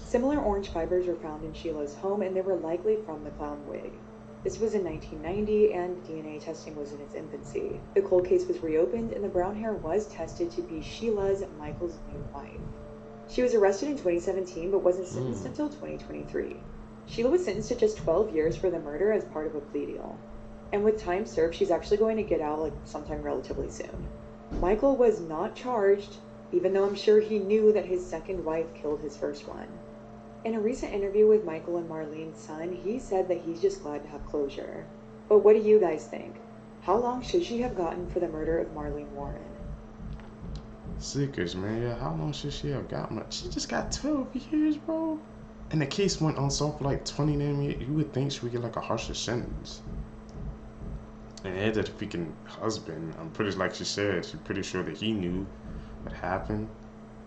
Similar orange fibers were found in Sheila's home, and they were likely from the clown wig. This was in 1990, and DNA testing was in its infancy. The cold case was reopened, and the brown hair was tested to be Sheila's, Michael's new wife. She was arrested in 2017, but wasn't sentenced until 2023. Sheila was sentenced to just 12 years for the murder as part of a plea deal. And with time served, she's actually going to get out sometime relatively soon. Michael was not charged, even though I'm sure he knew that his second wife killed his first one. In a recent interview with Michael and Marlene's son, he said that he's just glad to have closure. But what do you guys think? How long should she have gotten for the murder of Marlene Warren? Seekers, man, yeah, how long should she have gotten? She just got 12 years, bro. And the case went unsolved for like 29 years. You would think she would get like a harsher sentence. And had that freaking husband, I'm pretty, like she said, she's pretty sure that he knew what happened.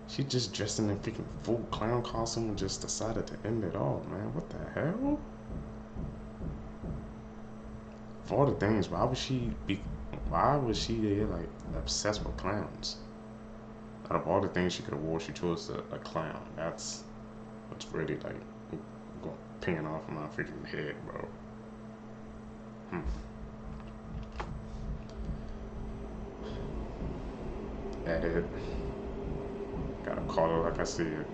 She just dressed in a freaking full clown costume and just decided to end it all, man. What the hell? For all the things, why was she like obsessed with clowns? Out of all the things she could have wore, she chose a clown. That's what's really like going pinging off my freaking head, bro. That it. Gotta call it like I see it.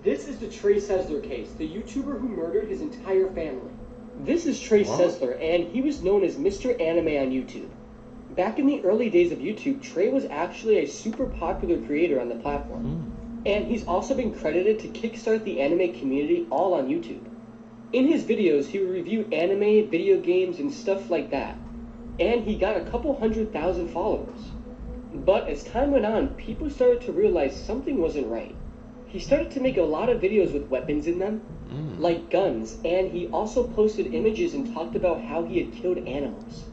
This is the Trey Cesler case, the YouTuber who murdered his entire family. This is Trey Cesler, and he was known as Mr. Anime on YouTube. Back in the early days of YouTube, Trey was actually a super popular creator on the platform. And he's also been credited to kickstart the anime community all on YouTube. In his videos, he would review anime, video games, and stuff like that. And he got a couple 100,000 followers. But as time went on, people started to realize something wasn't right. He started to make a lot of videos with weapons in them, like guns, and he also posted images and talked about how he had killed animals.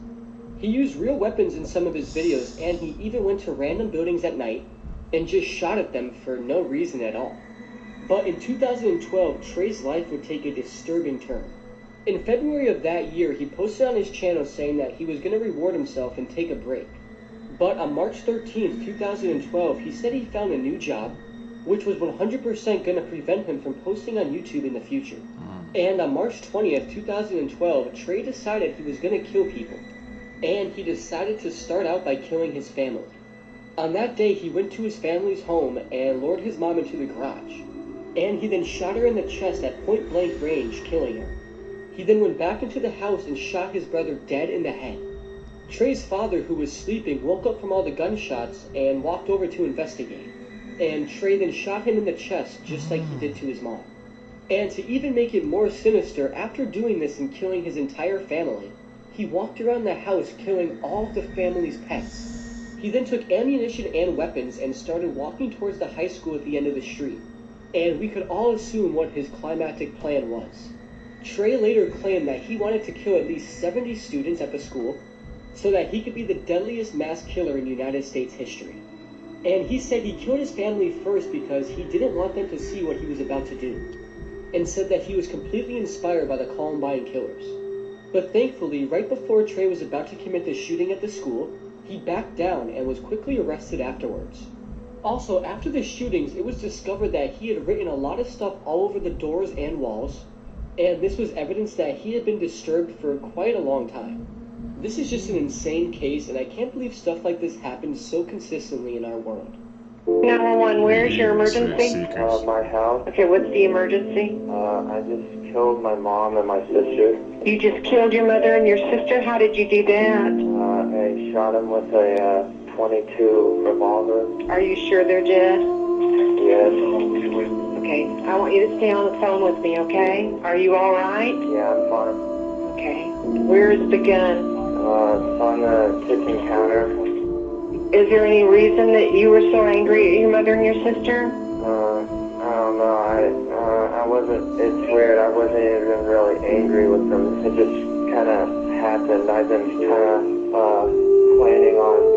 He used real weapons in some of his videos, and he even went to random buildings at night and just shot at them for no reason at all. But in 2012, Trey's life would take a disturbing turn. In February of that year, he posted on his channel saying that he was going to reward himself and take a break. But on March 13th, 2012, he said he found a new job, which was 100% going to prevent him from posting on YouTube in the future. And on March 20th, 2012, Trey decided he was going to kill people. And he decided to start out by killing his family. On that day, he went to his family's home and lured his mom into the garage. And he then shot her in the chest at point-blank range, killing her. He then went back into the house and shot his brother dead in the head. Trey's father, who was sleeping, woke up from all the gunshots and walked over to investigate. And Trey then shot him in the chest, just like he did to his mom. And to even make it more sinister, after doing this and killing his entire family, he walked around the house killing all of the family's pets. He then took ammunition and weapons and started walking towards the high school at the end of the street. And we could all assume what his climactic plan was. Trey later claimed that he wanted to kill at least 70 students at the school so that he could be the deadliest mass killer in United States history. And he said he killed his family first because he didn't want them to see what he was about to do, and said that he was completely inspired by the Columbine killers. But thankfully, right before Trey was about to commit the shooting at the school, he backed down and was quickly arrested afterwards. Also, after the shootings, it was discovered that he had written a lot of stuff all over the doors and walls, and this was evidence that he had been disturbed for quite a long time. This is just an insane case, and I can't believe stuff like this happens so consistently in our world. 911, where's your emergency? My house. Okay, what's the emergency? I just killed my mom and my sister. You just killed your mother and your sister? How did you do that? I shot him with a .22 revolver. Are you sure they're dead? Yes. Okay, I want you to stay on the phone with me, okay? Are you all right? Yeah, I'm fine. Okay. Where's the gun? It's on the kitchen counter. Is there any reason that you were so angry at your mother and your sister? I don't know. I wasn't, it's weird. I wasn't even really angry with them. It just kind of happened. I've been kind of planning on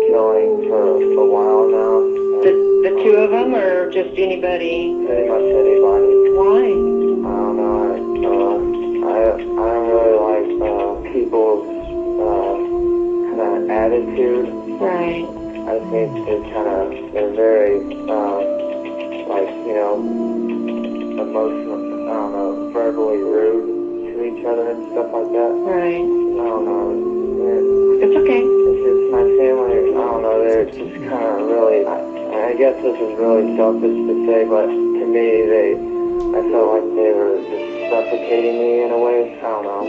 killing for a while now. The two of them, or just anybody? Pretty much anybody. Why? I don't know. I don't really like people's kind of attitude. Right. I think they're very, like, you know, emotional, I don't know, verbally rude to each other and stuff like that. Right. I don't know. It's okay. It's just my family, I don't know, they're just kind of really, I guess this is really selfish to say, but to me, I felt like they were just suffocating me in a way. I don't know.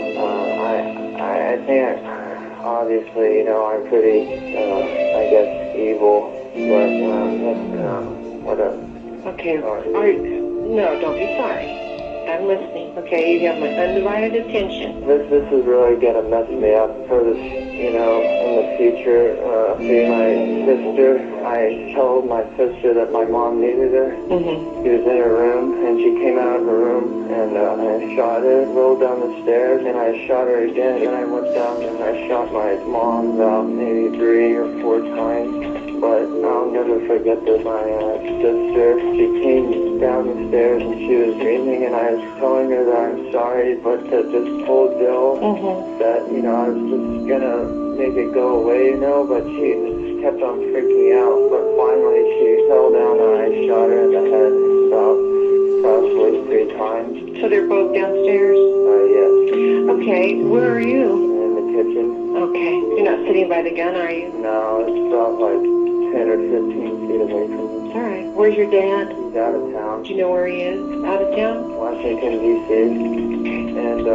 I think, obviously, you know, I'm pretty, I guess, evil, but whatever. Okay. No, don't be sorry. I'm listening. Okay, you have my undivided attention. This is really gonna mess me up for this, you know, in the future. See my sister, I told my sister that my mom needed her. She was in her room, and she came out of her room, and I shot her, rolled down the stairs, and I shot her again, and I went down and I shot my mom about maybe 3 or 4 times. But I'll never forget that my sister, she came down the stairs and she was screaming, and I was telling her that I'm sorry, but that just told Bill that, you know, I was just gonna make it go away, you know, but she just kept on freaking me out. But finally she fell down and I shot her in the head about probably 3 times. So they're both downstairs? Yes. Okay, where are you? In the kitchen. Okay. You're not sitting by the gun, are you? No, it's about like 10 or 15 feet away from me. All right. Where's your dad? He's out of town. Do you know where he is? Out of town? Washington, D.C. And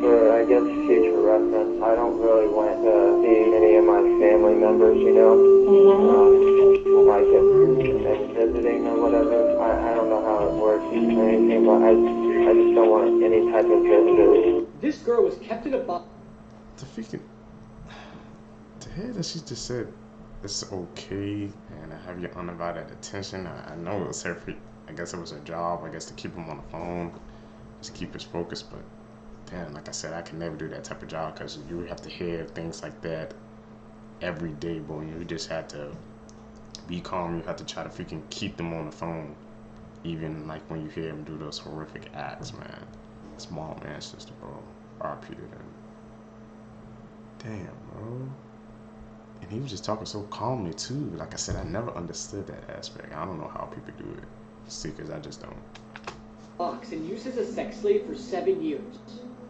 for, I guess, future reference, I don't really want to see any of my family members, you know? Like if visiting or whatever. I don't know how it works or anything, but I just don't want any type of visitors. This girl was kept in a box. The freaking... The hell that she just said it's okay and I have your undivided attention. I know it was her, I guess it was her job, I guess, to keep him on the phone, just keep his focus, but damn, like I said, I can never do that type of job because you have to hear things like that every day, boy. You just have to be calm. You have to try to freaking keep them on the phone, even like when you hear them do those horrific acts, man. Small man, sister, bro. RP to them. Damn, bro. And he was just talking so calmly too. Like I said, I never understood that aspect. I don't know how people do it. See, because I just don't. Box and used as a sex slave for 7 years.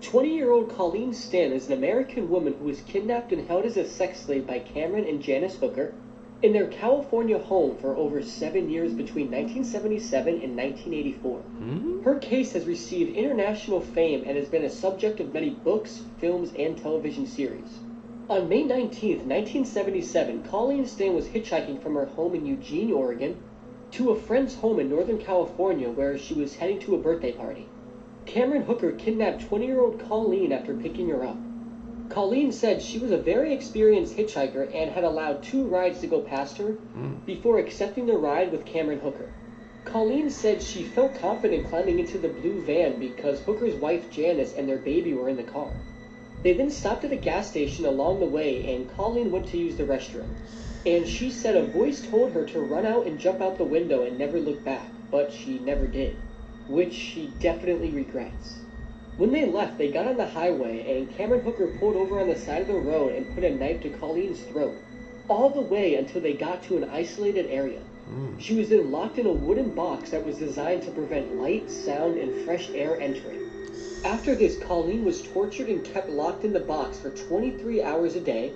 20-year-old Colleen Stan is an American woman who was kidnapped and held as a sex slave by Cameron and Janice Hooker in their California home for over 7 years between 1977 and 1984. Her case has received international fame and has been a subject of many books, films, and television series. On May 19, 1977, Colleen Stan was hitchhiking from her home in Eugene, Oregon, to a friend's home in Northern California where she was heading to a birthday party. Cameron Hooker kidnapped 20-year-old Colleen after picking her up. Colleen said she was a very experienced hitchhiker and had allowed 2 rides to go past her before accepting the ride with Cameron Hooker. Colleen said she felt confident climbing into the blue van because Hooker's wife Janice and their baby were in the car. They then stopped at a gas station along the way and Colleen went to use the restroom. And she said a voice told her to run out and jump out the window and never look back, but she never did, which she definitely regrets. When they left, they got on the highway and Cameron Hooker pulled over on the side of the road and put a knife to Colleen's throat. all the way until they got to an isolated area. She was then locked in a wooden box that was designed to prevent light, sound, and fresh air entering. After this, Colleen was tortured and kept locked in the box for 23 hours a day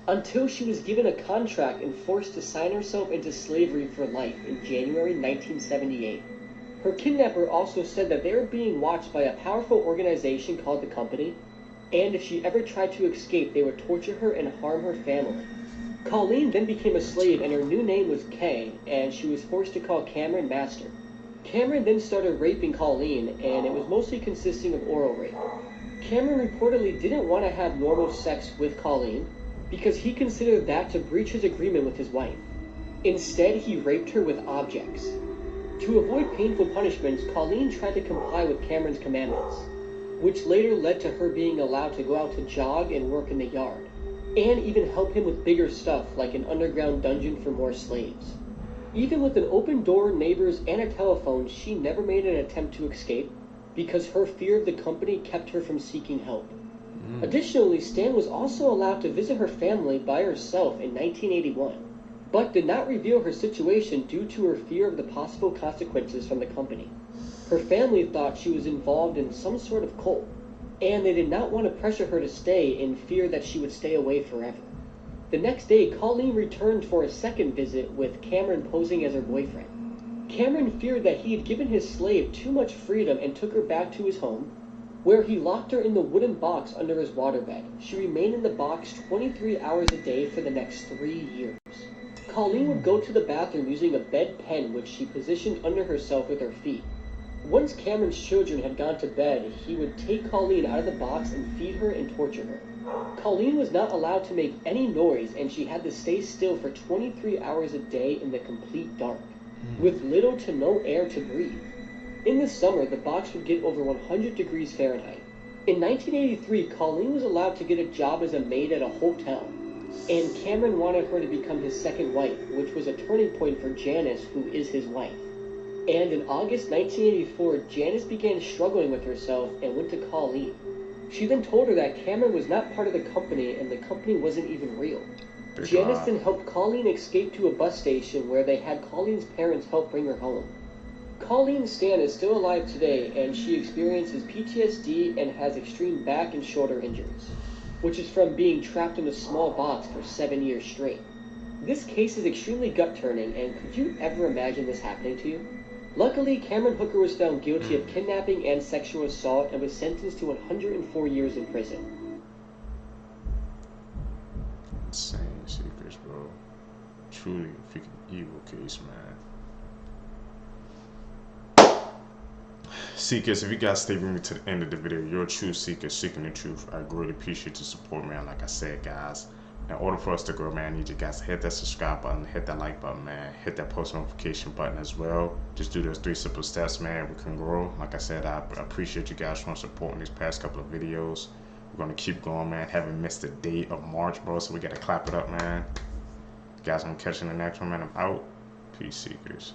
until she was given a contract and forced to sign herself into slavery for life in January 1978. Her kidnapper also said that they were being watched by a powerful organization called the Company, and if she ever tried to escape, they would torture her and harm her family. Colleen then became a slave, and her new name was Kay, and she was forced to call Cameron master. Cameron then started raping Colleen, and it was mostly consisting of oral rape. Cameron reportedly didn't want to have normal sex with Colleen because he considered that to breach his agreement with his wife. Instead, he raped her with objects. To avoid painful punishments, Colleen tried to comply with Cameron's commandments, which later led to her being allowed to go out to jog and work in the yard, and even help him with bigger stuff like an underground dungeon for more slaves. Even with an open door, neighbors, and a telephone, she never made an attempt to escape because her fear of the Company kept her from seeking help. Additionally, Stan was also allowed to visit her family by herself in 1981, but did not reveal her situation due to her fear of the possible consequences from the Company. Her family thought she was involved in some sort of cult, and they did not want to pressure her to stay in fear that she would stay away forever. The next day, Colleen returned for a second visit with Cameron posing as her boyfriend. Cameron feared that he had given his slave too much freedom and took her back to his home, where he locked her in the wooden box under his waterbed. She remained in the box 23 hours a day for the next 3 years. Colleen would go to the bathroom using a bedpan which she positioned under herself with her feet. Once Cameron's children had gone to bed, he would take Colleen out of the box and feed her and torture her. Colleen was not allowed to make any noise, and she had to stay still for 23 hours a day in the complete dark, with little to no air to breathe. In the summer, the box would get over 100 degrees Fahrenheit. In 1983, Colleen was allowed to get a job as a maid at a hotel, and Cameron wanted her to become his second wife, which was a turning point for Janice, who is his wife. And in August 1984, Janice began struggling with herself and went to Colleen. She then told her that Cameron was not part of the Company and the Company wasn't even real. Janice then helped Colleen escape to a bus station where they had Colleen's parents help bring her home. Colleen Stan is still alive today, and she experiences PTSD and has extreme back and shoulder injuries, which is from being trapped in a small box for 7 years straight. This case is extremely gut-turning, and could you ever imagine this happening to you? Luckily, Cameron Hooker was found guilty of kidnapping and sexual assault and was sentenced to 104 years in prison. Insane secrets, bro. Truly a freaking evil case, man. Seekers, if you guys stay with me to the end of the video, you're a true seeker seeking the truth. I greatly appreciate your support, man. Like I said, guys, in order for us to grow, man, I need you guys to hit that subscribe button, hit that like button, man, hit that post notification button as well. Just do those 3 simple steps, man. We can grow. Like I said, I appreciate you guys for supporting these past couple of videos. We're gonna keep going, man. Haven't missed the date of March, bro, so we gotta clap it up, man. You guys, I'm catching the next one, man. I'm out. Peace, seekers.